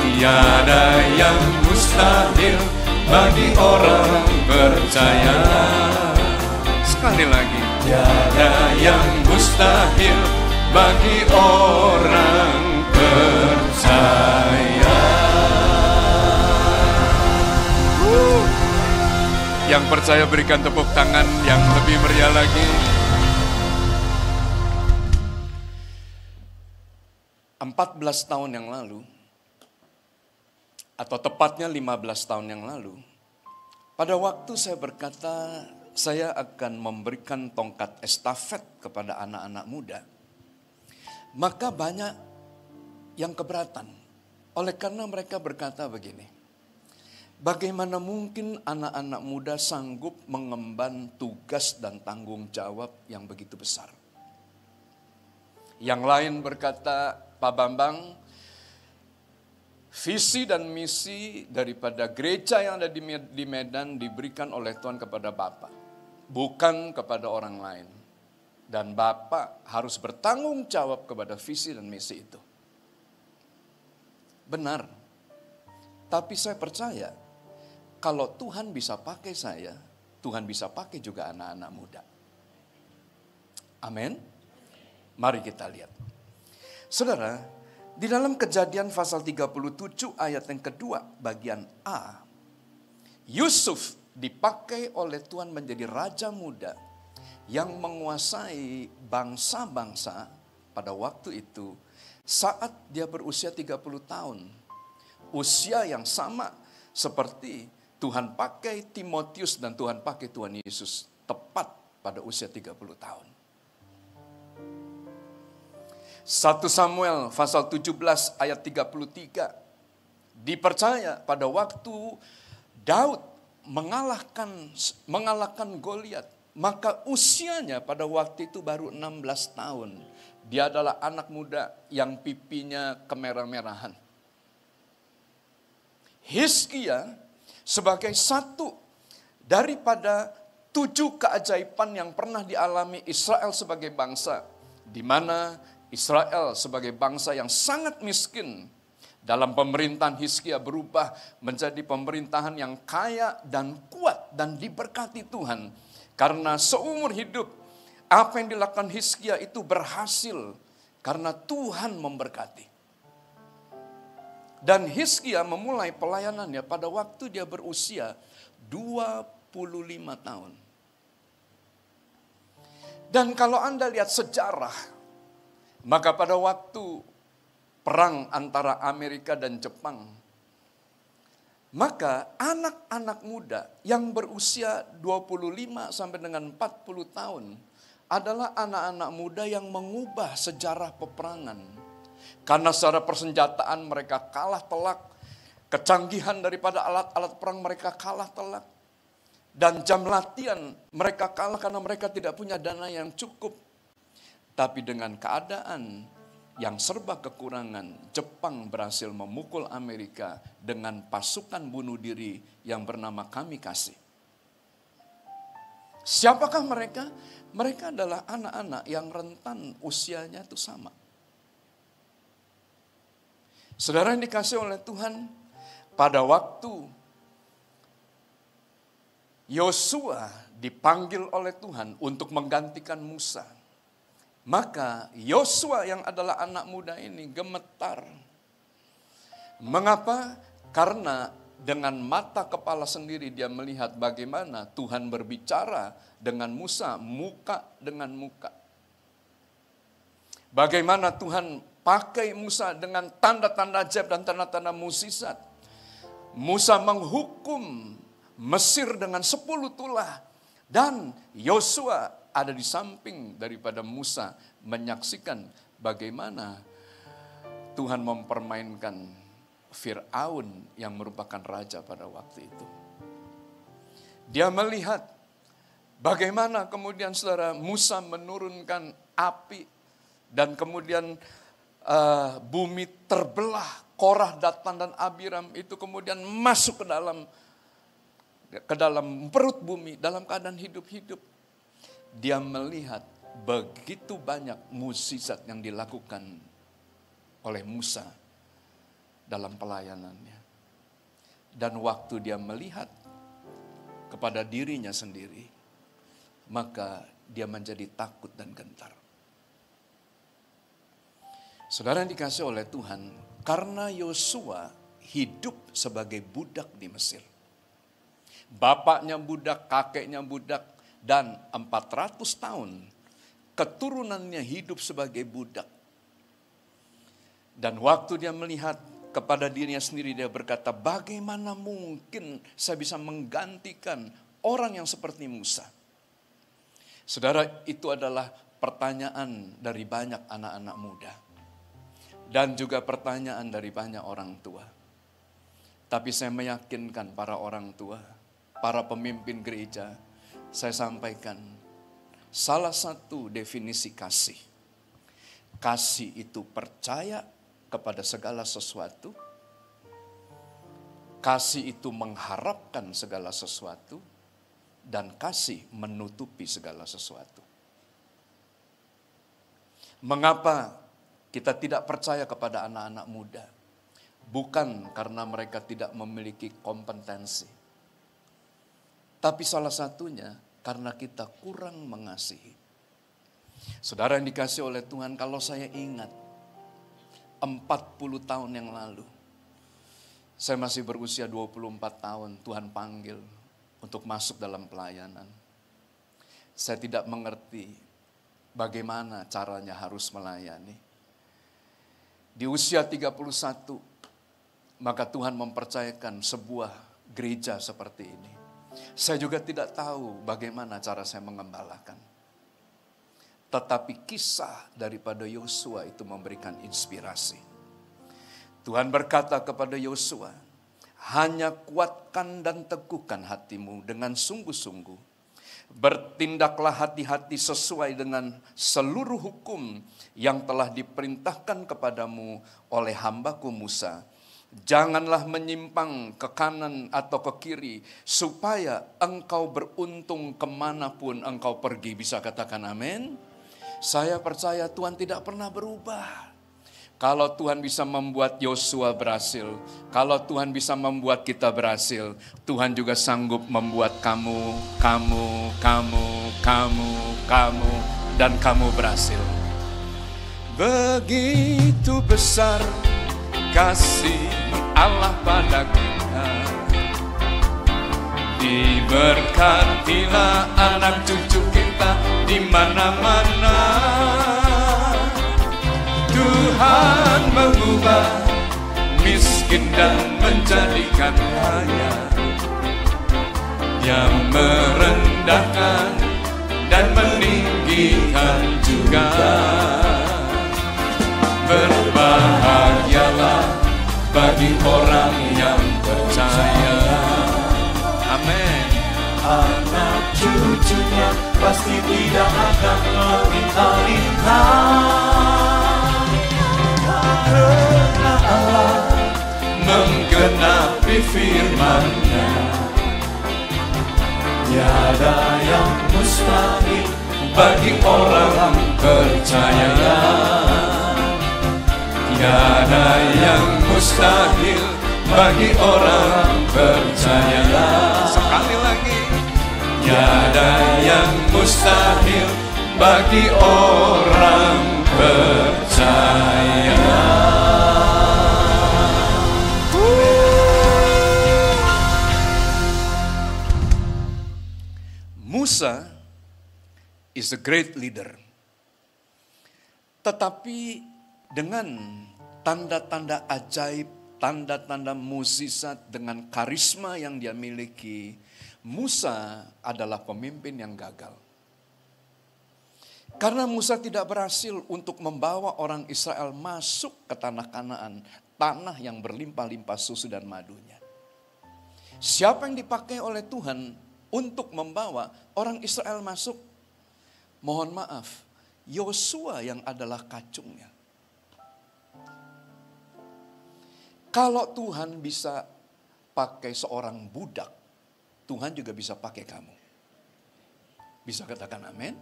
Tiada yang mustahil bagi orang percaya. Sekali lagi, tiada yang mustahil bagi orang percaya. Yang percaya berikan tepuk tangan yang lebih meriah lagi. 14 tahun yang lalu, atau tepatnya 15 tahun yang lalu, pada waktu saya berkata saya akan memberikan tongkat estafet kepada anak-anak muda, maka banyak yang keberatan. Oleh karena mereka berkata begini, bagaimana mungkin anak-anak muda sanggup mengemban tugas dan tanggung jawab yang begitu besar? Yang lain berkata, Pak Bambang, visi dan misi daripada gereja yang ada di Medan diberikan oleh Tuhan kepada Bapak, bukan kepada orang lain. Dan Bapak harus bertanggung jawab kepada visi dan misi itu. Benar. Tapi saya percaya, kalau Tuhan bisa pakai saya, Tuhan bisa pakai juga anak-anak muda. Amin. Mari kita lihat. Saudara, di dalam Kejadian pasal 37 ayat yang kedua bagian A, Yusuf dipakai oleh Tuhan menjadi raja muda yang menguasai bangsa-bangsa pada waktu itu saat dia berusia 30 tahun. Usia yang sama seperti Tuhan pakai Timotius dan Tuhan pakai Tuhan Yesus tepat pada usia 30 tahun. 1 Samuel pasal 17 ayat 33. Dipercaya pada waktu Daud mengalahkan Goliat, maka usianya pada waktu itu baru 16 tahun. Dia adalah anak muda yang pipinya kemerah-merahan. Hizkia sebagai satu daripada 7 keajaiban yang pernah dialami Israel sebagai bangsa, di mana Israel sebagai bangsa yang sangat miskin, dalam pemerintahan Hizkia berubah menjadi pemerintahan yang kaya dan kuat dan diberkati Tuhan. Karena seumur hidup apa yang dilakukan Hizkia itu berhasil karena Tuhan memberkati. Dan Hizkia memulai pelayanannya pada waktu dia berusia 25 tahun. Dan kalau Anda lihat sejarah, maka pada waktu perang antara Amerika dan Jepang, maka anak-anak muda yang berusia 25 sampai dengan 40 tahun adalah anak-anak muda yang mengubah sejarah peperangan. Karena secara persenjataan mereka kalah telak, kecanggihan daripada alat-alat perang mereka kalah telak, dan jam latihan mereka kalah karena mereka tidak punya dana yang cukup. Tapi dengan keadaan yang serba kekurangan, Jepang berhasil memukul Amerika dengan pasukan bunuh diri yang bernama Kamikaze. Siapakah mereka? Mereka adalah anak-anak yang rentan usianya itu sama. Saudara yang dikasih oleh Tuhan, pada waktu Yosua dipanggil oleh Tuhan untuk menggantikan Musa, maka Yosua yang adalah anak muda ini gemetar. Mengapa? Karena dengan mata kepala sendiri dia melihat bagaimana Tuhan berbicara dengan Musa muka dengan muka. Bagaimana Tuhan pakai Musa dengan tanda-tanda ajaib dan tanda-tanda mukjizat. Musa menghukum Mesir dengan 10 tulah. Dan Yosua ada di samping daripada Musa menyaksikan bagaimana Tuhan mempermainkan Fir'aun yang merupakan raja pada waktu itu. Dia melihat bagaimana kemudian saudara Musa menurunkan api dan kemudian bumi terbelah, Korah, Datan dan Abiram itu kemudian masuk ke dalam perut bumi dalam keadaan hidup-hidup. Dia melihat begitu banyak mukjizat yang dilakukan oleh Musa dalam pelayanannya. Dan waktu dia melihat kepada dirinya sendiri, maka dia menjadi takut dan gentar. Saudara yang dikasih oleh Tuhan, karena Yosua hidup sebagai budak di Mesir. Bapaknya budak, kakeknya budak, dan 400 tahun keturunannya hidup sebagai budak. Dan waktu dia melihat kepada dirinya sendiri, dia berkata, bagaimana mungkin saya bisa menggantikan orang yang seperti Musa? Saudara, itu adalah pertanyaan dari banyak anak-anak muda. Dan juga pertanyaan dari banyak orang tua. Tapi saya meyakinkan para orang tua, para pemimpin gereja, saya sampaikan salah satu definisi kasih. Kasih itu percaya kepada segala sesuatu. Kasih itu mengharapkan segala sesuatu. Dan kasih menutupi segala sesuatu. Mengapa kita tidak percaya kepada anak-anak muda? Bukan karena mereka tidak memiliki kompetensi. Tapi salah satunya karena kita kurang mengasihi. Saudara yang dikasihi oleh Tuhan, kalau saya ingat 40 tahun yang lalu, saya masih berusia 24 tahun, Tuhan panggil untuk masuk dalam pelayanan. Saya tidak mengerti bagaimana caranya harus melayani. Di usia 31, maka Tuhan mempercayakan sebuah gereja seperti ini. Saya juga tidak tahu bagaimana cara saya mengembalakan. Tetapi kisah daripada Yosua itu memberikan inspirasi. Tuhan berkata kepada Yosua, hanya kuatkan dan teguhkan hatimu dengan sungguh-sungguh. Bertindaklah hati-hati sesuai dengan seluruh hukum yang telah diperintahkan kepadamu oleh hambaku Musa. Janganlah menyimpang ke kanan atau ke kiri, supaya engkau beruntung kemanapun engkau pergi. Bisa katakan amin? Saya percaya Tuhan tidak pernah berubah. Kalau Tuhan bisa membuat Yosua berhasil, kalau Tuhan bisa membuat kita berhasil, Tuhan juga sanggup membuat kamu, dan kamu berhasil. Begitu besar kasih Allah pada kita, diberkatilah anak cucu kita di mana-mana. Tuhan mengubah miskin dan menjadikan kaya, yang merendahkan dan meninggikan juga. Berbahagialah bagi orang yang percaya. Amin. Anak cucunya pasti tidak akan meminta-minta, karena Allah menggenapi firman-Nya. tiada yang mustahil Bagi orang percaya, tiada yang mustahil bagi orang percaya. Sekali lagi, tiada yang mustahil bagi orang percaya. Musa is a great leader. Tetapi dengan tanda-tanda ajaib, tanda-tanda mukjizat, dengan karisma yang dia miliki, Musa adalah pemimpin yang gagal. Karena Musa tidak berhasil untuk membawa orang Israel masuk ke tanah Kanaan, tanah yang berlimpah-limpah susu dan madunya. Siapa yang dipakai oleh Tuhan untuk membawa orang Israel masuk? Mohon maaf, Yosua yang adalah kacungnya. Kalau Tuhan bisa pakai seorang budak, Tuhan juga bisa pakai kamu. Bisa katakan amin?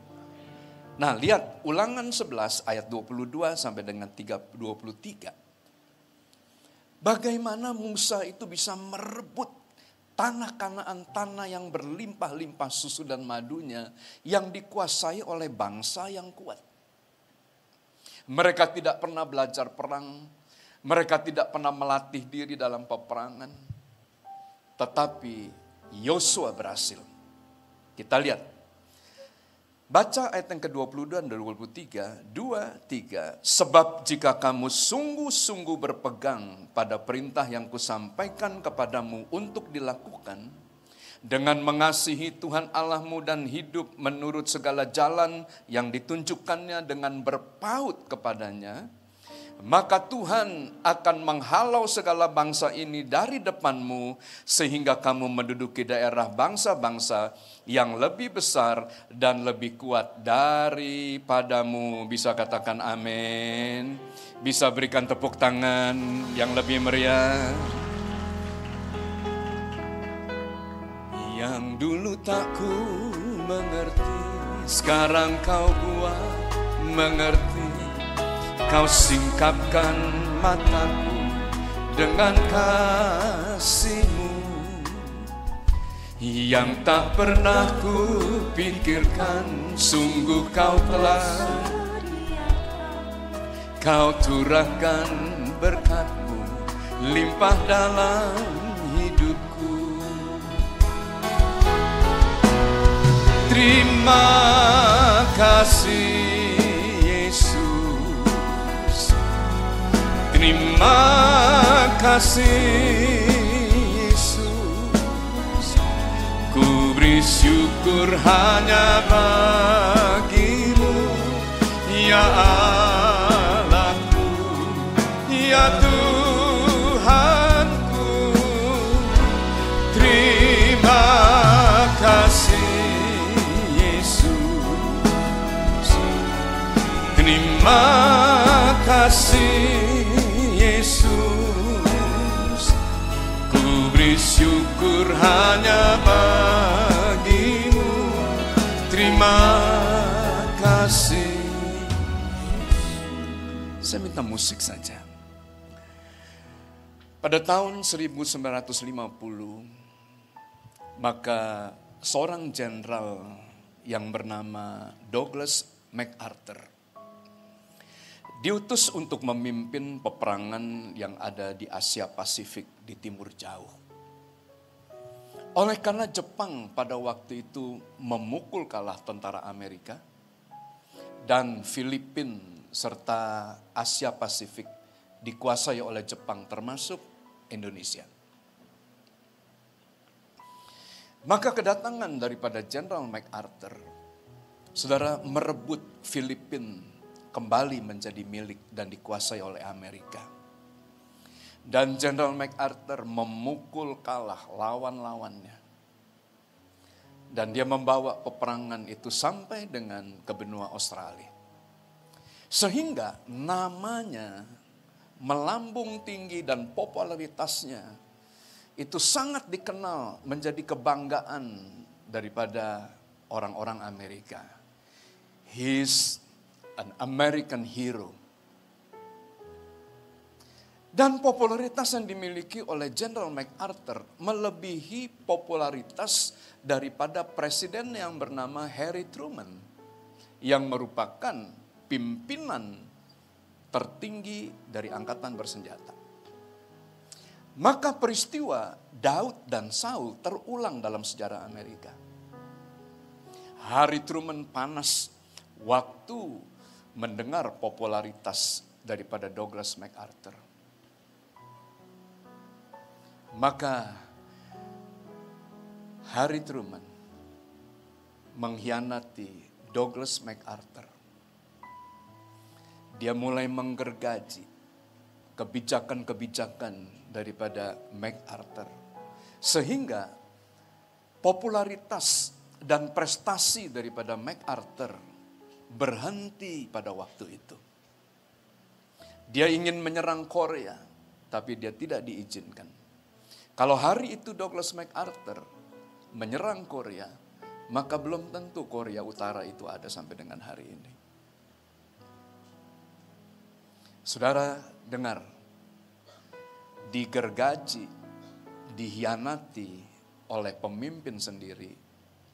Nah, lihat Ulangan 11 ayat 22 sampai dengan 23. Bagaimana Musa itu bisa merebut tanah Kanaan, tanah yang berlimpah-limpah susu dan madunya, yang dikuasai oleh bangsa yang kuat. Mereka tidak pernah belajar perang, mereka tidak pernah melatih diri dalam peperangan. Tetapi Yosua berhasil. Kita lihat. Baca ayat yang ke-22 dan 23, 2, 3. Sebab jika kamu sungguh-sungguh berpegang pada perintah yang kusampaikan kepadamu untuk dilakukan, dengan mengasihi Tuhan Allahmu dan hidup menurut segala jalan yang ditunjukkannya dengan berpaut kepadanya, maka Tuhan akan menghalau segala bangsa ini dari depanmu, sehingga kamu menduduki daerah bangsa-bangsa yang lebih besar dan lebih kuat daripadamu. Bisa katakan amin. Bisa berikan tepuk tangan yang lebih meriah. Yang dulu tak ku mengerti, sekarang kau buat mengerti. Kau singkapkan mataku dengan kasih-Mu yang tak pernah ku pikirkan. Sungguh kau telah kau curahkan berkat-Mu limpah dalam hidupku. Terima kasih terima kasih Yesus, ku beri syukur hanya bagi-Mu, ya Allahku, ya Tuhanku. Terima kasih Yesus, terima kasih Yesus, ku beri syukur hanya bagi-Mu. Terima kasih. Saya minta musik saja. Pada tahun 1950, maka seorang jenderal yang bernama Douglas MacArthur diutus untuk memimpin peperangan yang ada di Asia Pasifik di timur jauh. Oleh karena Jepang pada waktu itu memukul kalah tentara Amerika dan Filipina serta Asia Pasifik dikuasai oleh Jepang termasuk Indonesia. Maka kedatangan daripada Jenderal MacArthur, saudara, merebut Filipina kembali menjadi milik dan dikuasai oleh Amerika. Dan Jenderal MacArthur memukul kalah lawan-lawannya. Dan dia membawa peperangan itu sampai dengan ke benua Australia. Sehingga namanya melambung tinggi dan popularitasnya itu sangat dikenal menjadi kebanggaan daripada orang-orang Amerika. He's an American hero. Dan popularitas yang dimiliki oleh Jenderal MacArthur melebihi popularitas daripada presiden yang bernama Harry Truman, yang merupakan pimpinan tertinggi dari angkatan bersenjata. Maka peristiwa Daud dan Saul terulang dalam sejarah Amerika. Harry Truman panas waktu mendengar popularitas daripada Douglas MacArthur. Maka Harry Truman mengkhianati Douglas MacArthur. Dia mulai menggergaji kebijakan-kebijakan daripada MacArthur. Sehingga popularitas dan prestasi daripada MacArthur berhenti pada waktu itu. Dia ingin menyerang Korea, tapi dia tidak diizinkan. Kalau hari itu Douglas MacArthur menyerang Korea, maka belum tentu Korea Utara itu ada sampai dengan hari ini. Saudara dengar, digergaji, dihianati oleh pemimpin sendiri,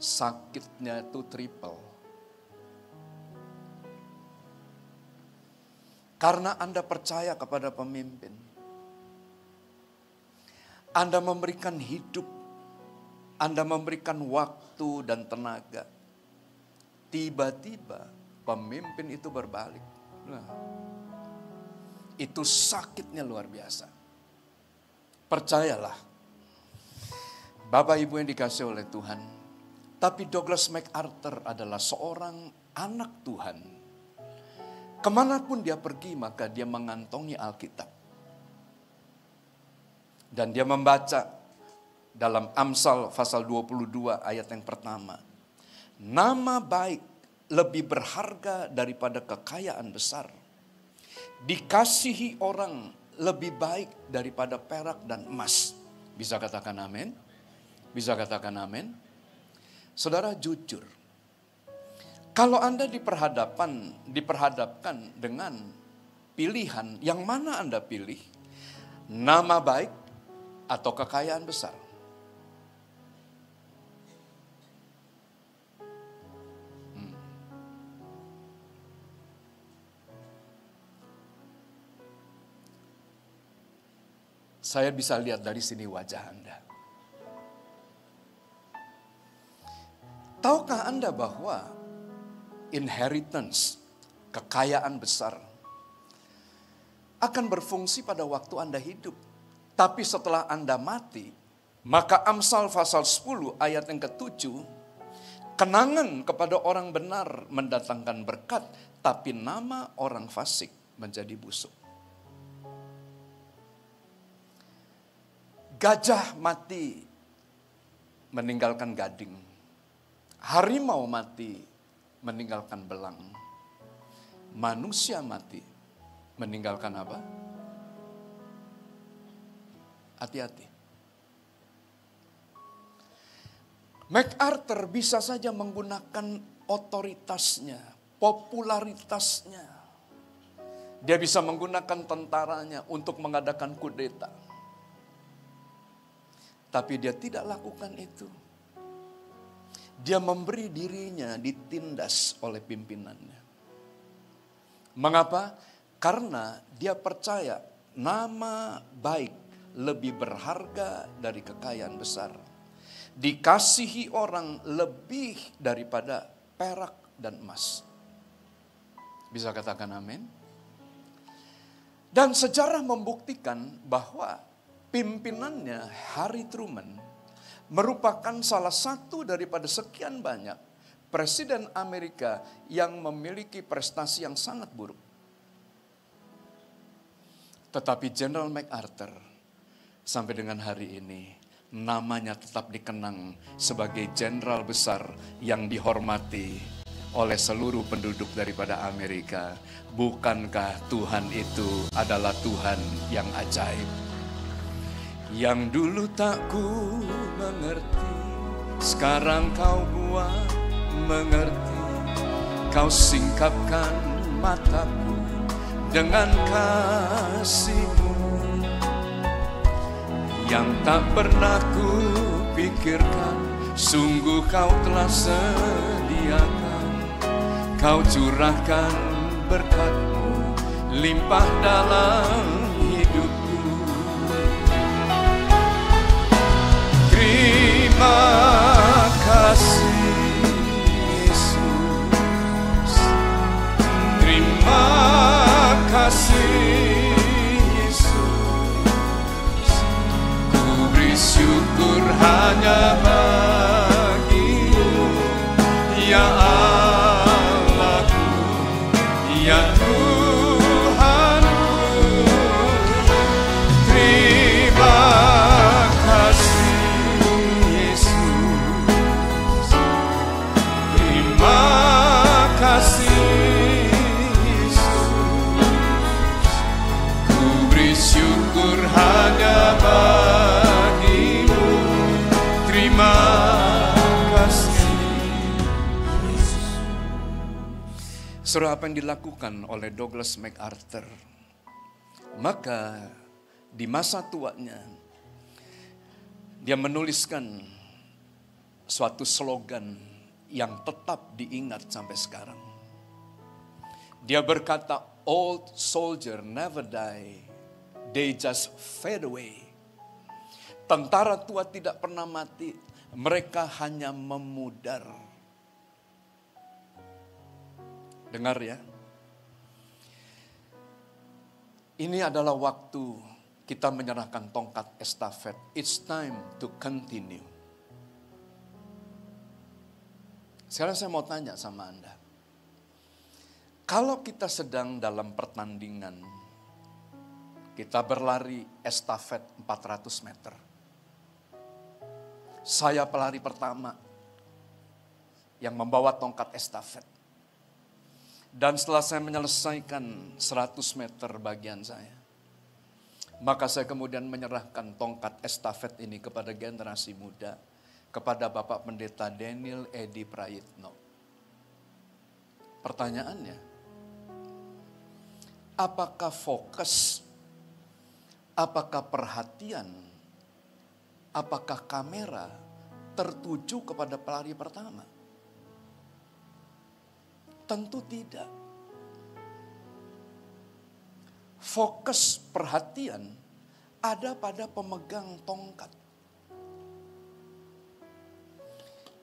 sakitnya itu triple. Karena Anda percaya kepada pemimpin. Anda memberikan hidup, Anda memberikan waktu dan tenaga. Tiba-tiba pemimpin itu berbalik. Nah, itu sakitnya luar biasa. Percayalah, Bapak Ibu yang dikasihi oleh Tuhan, tapi Douglas MacArthur adalah seorang anak Tuhan. Kemanapun dia pergi, maka dia mengantongi Alkitab. Dan dia membaca dalam Amsal pasal 22 ayat yang pertama. Nama baik lebih berharga daripada kekayaan besar. Dikasihi orang lebih baik daripada perak dan emas. Bisa katakan amin? Bisa katakan amin? Saudara, jujur. Kalau Anda diperhadapkan dengan pilihan, yang mana Anda pilih? Nama baik atau kekayaan besar? Saya bisa lihat dari sini wajah Anda. Tahukah Anda bahwa inheritance, kekayaan besar, akan berfungsi pada waktu Anda hidup. Tapi setelah Anda mati, maka Amsal pasal 10 ayat yang ke-7, kenangan kepada orang benar mendatangkan berkat, tapi nama orang fasik menjadi busuk. Gajah mati meninggalkan gading. Harimau mati meninggalkan belang. Manusia mati meninggalkan apa? Hati-hati. MacArthur bisa saja menggunakan otoritasnya, popularitasnya. Dia bisa menggunakan tentaranya untuk mengadakan kudeta. Tapi dia tidak lakukan itu. Dia memberi dirinya ditindas oleh pimpinannya. Mengapa? Karena dia percaya nama baik lebih berharga dari kekayaan besar. Dikasihi orang lebih daripada perak dan emas. Bisa katakan amin? Dan sejarah membuktikan bahwa pimpinannya Harry Truman merupakan salah satu daripada sekian banyak presiden Amerika yang memiliki prestasi yang sangat buruk. Tetapi General MacArthur sampai dengan hari ini namanya tetap dikenang sebagai jenderal besar yang dihormati oleh seluruh penduduk daripada Amerika. Bukankah Tuhan itu adalah Tuhan yang ajaib? Yang dulu tak ku mengerti, sekarang kau buat mengerti. Kau singkapkan mataku dengan kasih-Mu yang tak pernah ku pikirkan. Sungguh kau telah sediakan, kau curahkan berkat-Mu limpah dalam hidupku. Terima kasih Yesus, terima kasih Yesus. Ku beri syukur hanya bagi-Mu, ya Allahku, ya Tuhanku. Terima kasih Yesus, terima kasih Yesus. Ku beri syukur hanya bagi-Mu. Terima kasih Yesus. Saudara, apa yang dilakukan oleh Douglas MacArthur? Maka di masa tuanya dia menuliskan suatu slogan yang tetap diingat sampai sekarang. Dia berkata, old soldier never die, they just fade away. Tentara tua tidak pernah mati, mereka hanya memudar. Dengar ya. Ini adalah waktu kita menyerahkan tongkat estafet. It's time to continue. Sekarang saya mau tanya sama Anda. Kalau kita sedang dalam pertandingan, kita berlari estafet 400 meter. Saya pelari pertama yang membawa tongkat estafet. Dan setelah saya menyelesaikan 100 meter bagian saya, maka saya kemudian menyerahkan tongkat estafet ini kepada generasi muda, kepada Bapak Pendeta Daniel Edi Prayitno. Pertanyaannya, apakah fokus, apakah perhatian, apakah kamera tertuju kepada pelari pertama? Tentu tidak. Fokus perhatian ada pada pemegang tongkat.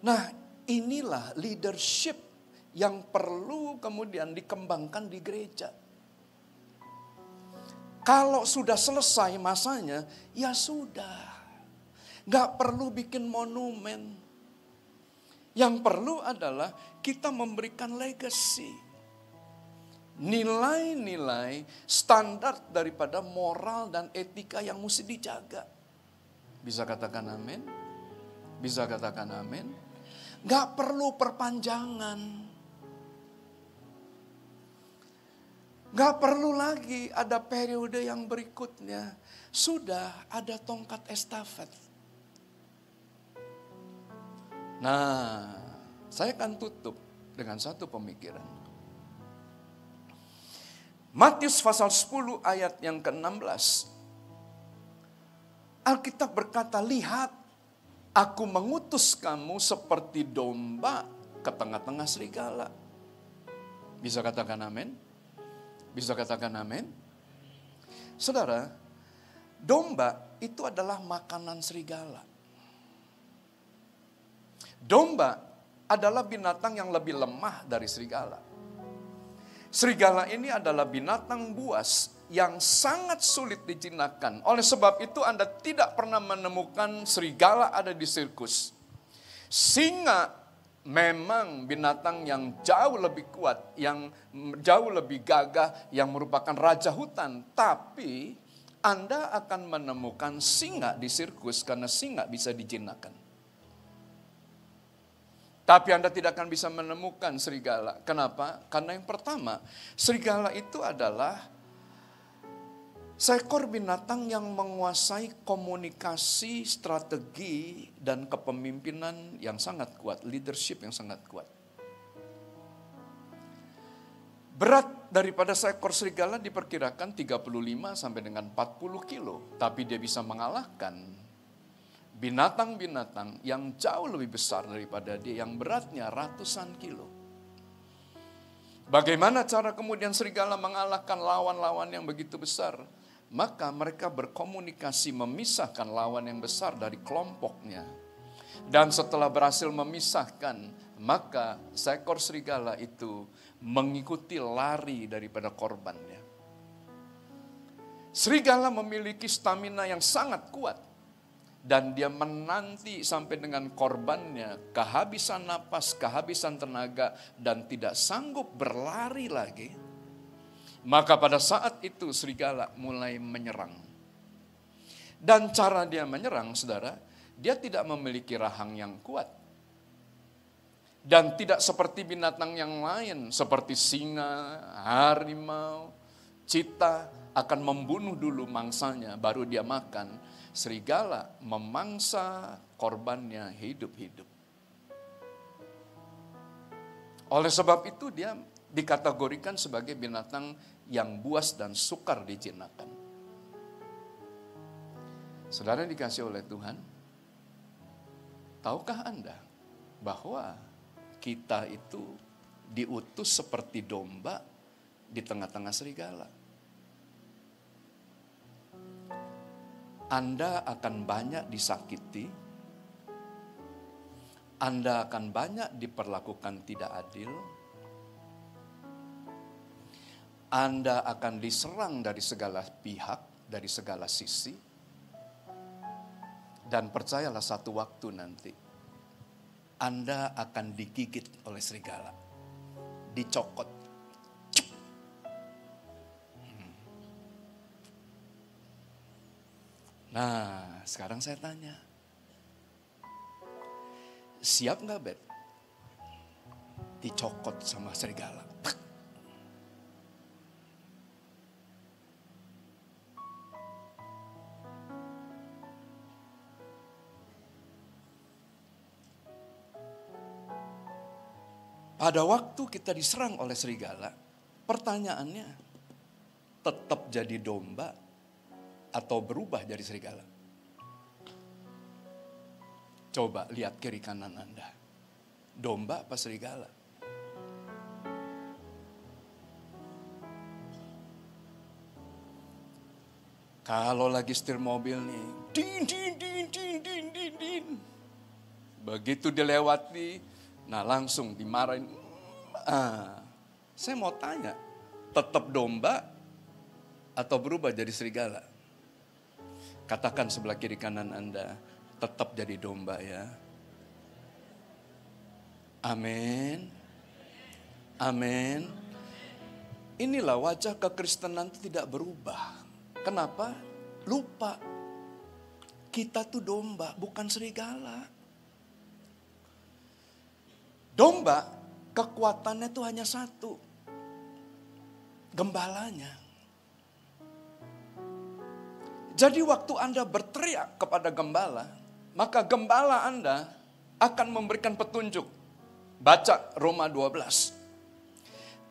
Nah, inilah leadership yang perlu kemudian dikembangkan di gereja. Kalau sudah selesai masanya, ya sudah. Gak perlu bikin monumen. Yang perlu adalah kita memberikan legacy. Nilai-nilai standar daripada moral dan etika yang mesti dijaga. Bisa katakan amin? Bisa katakan amin? Gak perlu perpanjangan. Gak perlu lagi ada periode yang berikutnya. Sudah ada tongkat estafet. Nah, saya akan tutup dengan satu pemikiran. Matius pasal 10 ayat yang ke-16. Alkitab berkata, lihat, aku mengutus kamu seperti domba ke tengah-tengah serigala. Bisa katakan amin? Bisa katakan amin? Saudara, domba itu adalah makanan serigala. Domba adalah binatang yang lebih lemah dari serigala. Serigala ini adalah binatang buas yang sangat sulit dijinakkan. Oleh sebab itu Anda tidak pernah menemukan serigala ada di sirkus. Singa memang binatang yang jauh lebih kuat, yang jauh lebih gagah, yang merupakan raja hutan. Tapi Anda akan menemukan singa di sirkus karena singa bisa dijinakkan. Tapi Anda tidak akan bisa menemukan serigala. Kenapa? Karena yang pertama, serigala itu adalah seekor binatang yang menguasai komunikasi, strategi, dan kepemimpinan yang sangat kuat. Leadership yang sangat kuat. Berat daripada seekor serigala diperkirakan 35 sampai dengan 40 kilo. Tapi dia bisa mengalahkan binatang-binatang yang jauh lebih besar daripada dia, yang beratnya ratusan kilo. Bagaimana cara kemudian serigala mengalahkan lawan-lawan yang begitu besar? Maka mereka berkomunikasi memisahkan lawan yang besar dari kelompoknya. Dan setelah berhasil memisahkan, maka seekor serigala itu mengikuti lari daripada korbannya. Serigala memiliki stamina yang sangat kuat. Dan dia menanti sampai dengan korbannya kehabisan napas, kehabisan tenaga, dan tidak sanggup berlari lagi. Maka pada saat itu serigala mulai menyerang. Dan cara dia menyerang, saudara, dia tidak memiliki rahang yang kuat. Dan tidak seperti binatang yang lain, seperti singa, harimau, cita, akan membunuh dulu mangsanya, baru dia makan. Serigala memangsa korbannya hidup-hidup. Oleh sebab itu dia dikategorikan sebagai binatang yang buas dan sukar dijinakkan. Saudara dikasih oleh Tuhan, tahukah Anda bahwa kita itu diutus seperti domba di tengah-tengah serigala? Anda akan banyak disakiti, Anda akan banyak diperlakukan tidak adil, Anda akan diserang dari segala pihak, dari segala sisi, dan percayalah satu waktu nanti, Anda akan digigit oleh serigala, dicokot, Nah, sekarang saya tanya. Siap nggak, Beb? Dicokot sama serigala. Pada waktu kita diserang oleh serigala, pertanyaannya, tetap jadi domba atau berubah jadi serigala? Coba lihat kiri kanan Anda. Domba apa serigala? Kalau lagi setir mobil nih, din, din, din, din, din, din, din. Begitu dilewati, nah langsung dimarahin. Saya mau tanya, tetap domba atau berubah jadi serigala? Katakan sebelah kiri kanan Anda, tetap jadi domba ya. Amin. Amin. Inilah wajah kekristenan itu tidak berubah. Kenapa? Lupa. Kita tuh domba, bukan serigala. Domba, kekuatannya itu hanya satu. Gembalanya. Jadi waktu Anda berteriak kepada gembala, maka gembala Anda akan memberikan petunjuk. Baca Roma 12.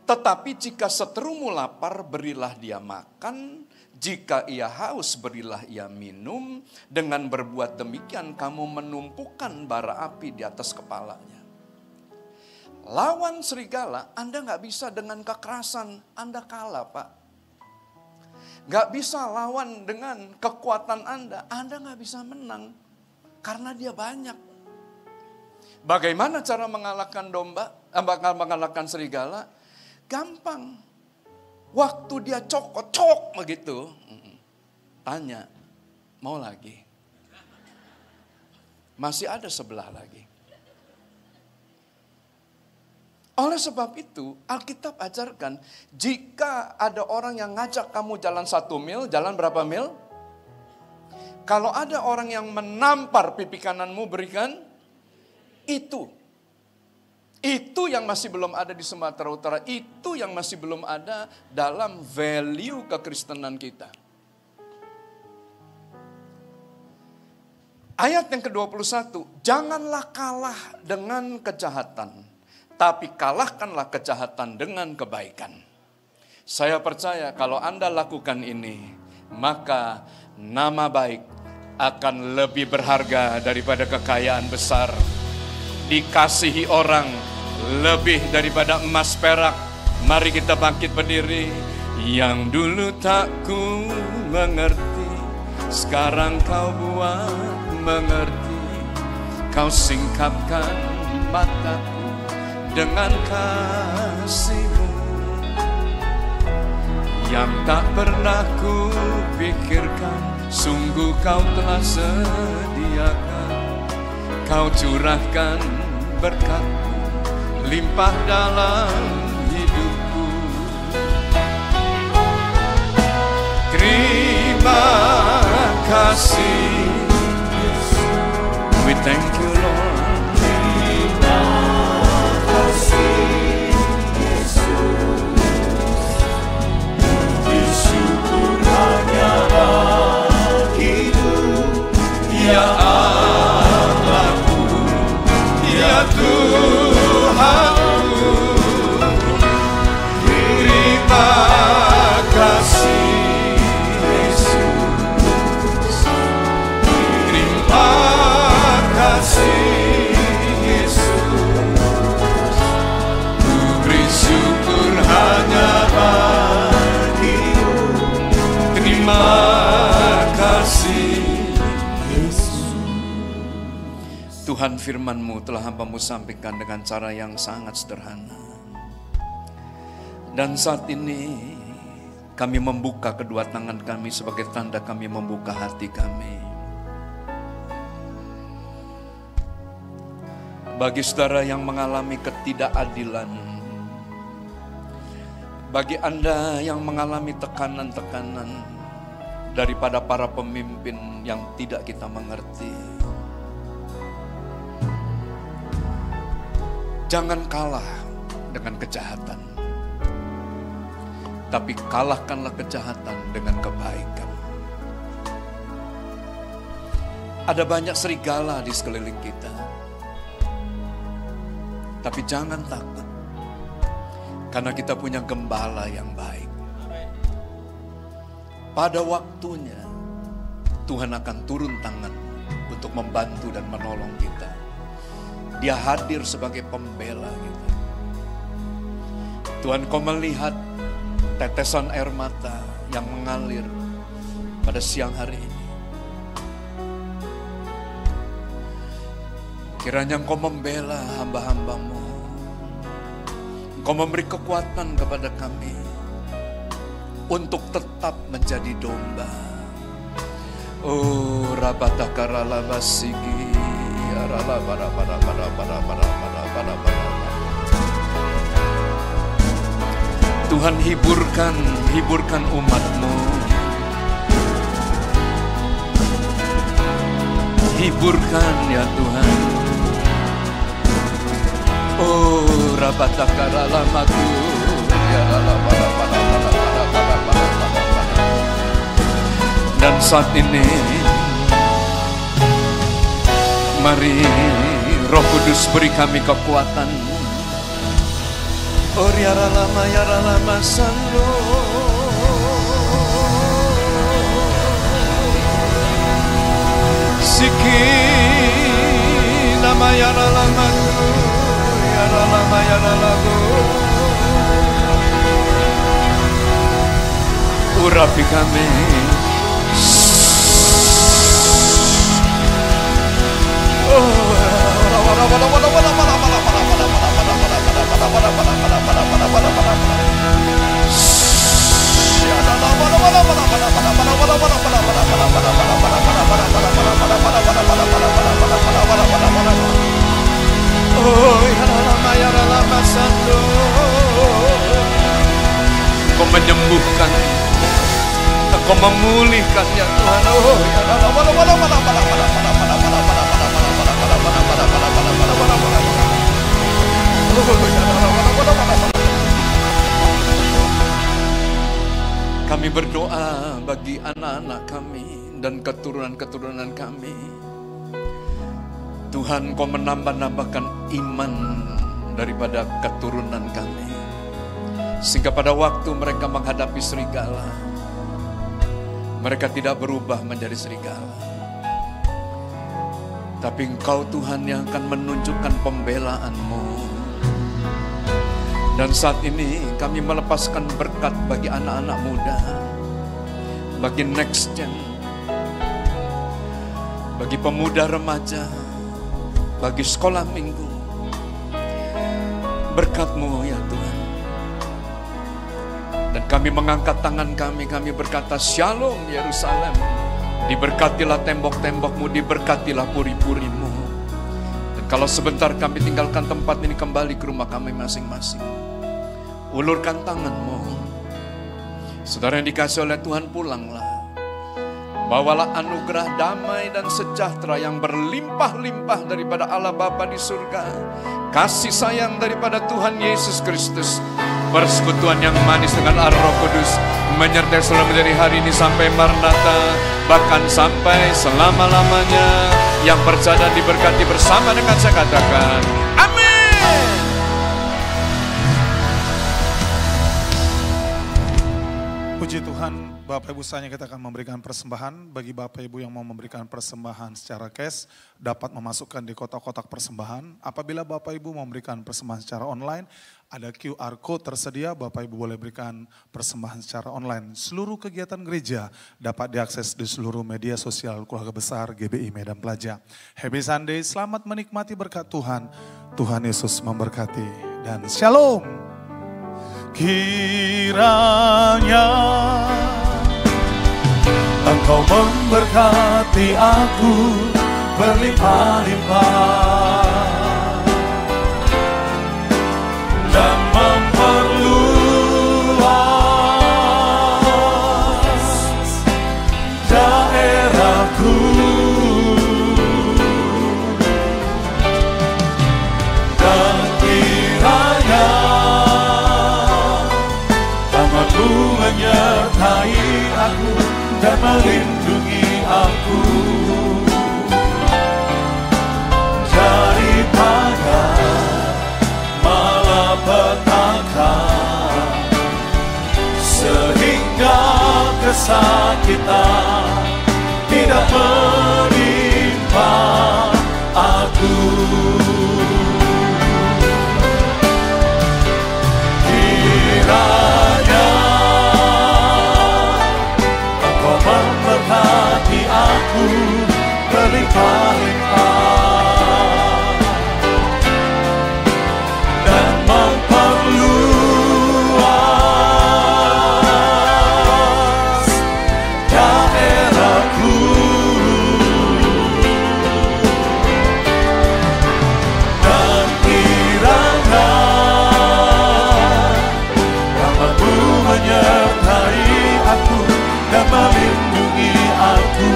Tetapi jika seterumu lapar, berilah dia makan. Jika ia haus, berilah ia minum. Dengan berbuat demikian, kamu menumpukan bara api di atas kepalanya. Lawan serigala, Anda nggak bisa dengan kekerasan. Anda kalah, Pak. Nggak bisa lawan dengan kekuatan Anda nggak bisa menang. Karena dia banyak. Bagaimana cara mengalahkan mengalahkan serigala? Gampang. Waktu dia cok begitu. Tanya, mau lagi? Masih ada sebelah lagi. Oleh sebab itu, Alkitab ajarkan, jika ada orang yang ngajak kamu jalan 1 mil, jalan berapa mil? Kalau ada orang yang menampar pipi kananmu, berikan itu. Itu yang masih belum ada di Sumatera Utara. Itu yang masih belum ada dalam value kekristenan kita. Ayat yang ke-21, janganlah kalah dengan kejahatan, tapi kalahkanlah kejahatan dengan kebaikan. Saya percaya kalau Anda lakukan ini, maka nama baik akan lebih berharga daripada kekayaan besar. Dikasihi orang lebih daripada emas perak. Mari kita bangkit berdiri. Yang dulu tak ku mengerti, sekarang kau buat mengerti. Kau singkapkan mataku dengan kasih-Mu yang tak pernah ku pikirkan. Sungguh kau telah sediakan. Kau curahkan berkat-Mu limpah dalam hidupku. Terima kasih Yesus. We thank you Lord. Terima kasih Yesus. Disyukur hanya bagimu ya Allahku, ya Tuhanku. Terima kasih Yesus. Terima kasih Yesus. Ku beri syukur hanya bagimu. Terima kasih Yesus. Tuhan, firman-Mu telah hamba-Mu sampaikan dengan cara yang sangat sederhana. Dan saat ini kami membuka kedua tangan kami sebagai tanda kami membuka hati kami. Bagi saudara yang mengalami ketidakadilan, bagi Anda yang mengalami tekanan-tekanan, daripada para pemimpin yang tidak kita mengerti. Jangan kalah dengan kejahatan, tapi kalahkanlah kejahatan dengan kebaikan. Ada banyak serigala di sekeliling kita, tapi jangan takut, karena kita punya gembala yang baik. Pada waktunya, Tuhan akan turun tangan untuk membantu dan menolong kita. Dia hadir sebagai pembela kita. Tuhan, kau melihat tetesan air mata yang mengalir pada siang hari ini. Kiranya Engkau membela hamba-hambamu. Engkau memberi kekuatan kepada kami untuk tetap menjadi domba. Oh, rabatakara labasigi, arala para. Tuhan, hiburkan umat-Mu. Hiburkan ya Tuhan. Oh, rabatakara lamatu, ya para. Dan saat ini, mari Roh Kudus beri kami kekuatan. Oh, yara lama sando. Siki nama yara lama lagu. Urapi kami. Kau menyembuhkan, Kau memulihkan ya Tuhan. Oh, kami berdoa bagi anak-anak kami dan keturunan-keturunan kami. Tuhan, Kau menambah-nambahkan iman daripada keturunan kami, sehingga pada waktu mereka menghadapi serigala, mereka tidak berubah menjadi serigala. Tapi Engkau Tuhan yang akan menunjukkan pembelaanmu. Dan saat ini kami melepaskan berkat bagi anak-anak muda, bagi next gen, bagi pemuda remaja, bagi sekolah minggu. Berkat-Mu ya Tuhan. Dan kami mengangkat tangan kami berkata, Shalom Yerusalem. Diberkatilah tembok-tembok-Mu, diberkatilah puri-puri-Mu. Dan kalau sebentar kami tinggalkan tempat ini, kembali ke rumah kami masing-masing. Ulurkan tangan-Mu. Saudara yang dikasih oleh Tuhan, pulanglah. Bawalah anugerah damai dan sejahtera yang berlimpah-limpah daripada Allah Bapa di surga. Kasih sayang daripada Tuhan Yesus Kristus. Persekutuan yang manis dengan Roh Kudus menyertai selama dari hari ini sampai Maranatha, bahkan sampai selama-lamanya. Yang percaya diberkati bersama dengan saya katakan, amin. Puji Tuhan, Bapak Ibu saatnya kita akan memberikan persembahan. Bagi Bapak Ibu yang mau memberikan persembahan secara cash, dapat memasukkan di kotak-kotak persembahan. Apabila Bapak Ibu mau memberikan persembahan secara online, ada QR Code tersedia, Bapak Ibu boleh berikan persembahan secara online. Seluruh kegiatan gereja dapat diakses di seluruh media sosial Keluarga Besar GBI Medan Pelaja. Happy Sunday, selamat menikmati berkat Tuhan. Tuhan Yesus memberkati dan shalom. Kiranya Engkau memberkati aku berlimpah-limpah dan memperluas aku dan melindungi aku daripada malapetaka, sehingga kesakitan tidak menimpa aku. Kiranya Engkau memberkati aku berlimpah-limpah dan memperluas daerahku, dan kiranya rahmat-Mu menyertai aku dan melindungi aku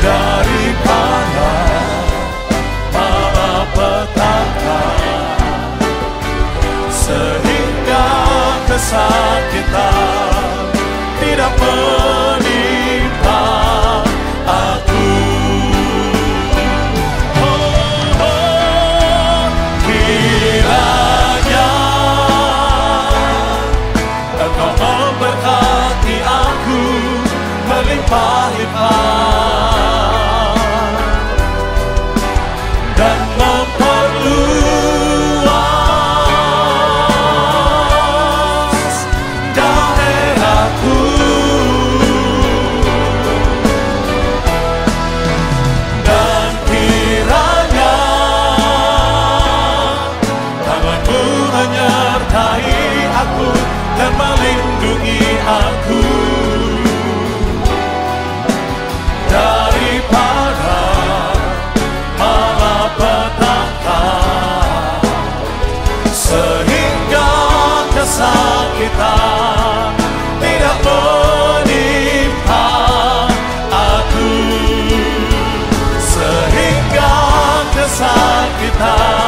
daripada malapetaka, sehingga kesakitan tidak menimpa aku. Kiranya Engkau memberkati aku berlimpah-limpah dan memperluas daerahku, dan kiranya tangan-Mu menyertai aku dan melindungi aku daripada malapetaka, sehingga kesakitan tidak menimpa aku, sehingga kesakitan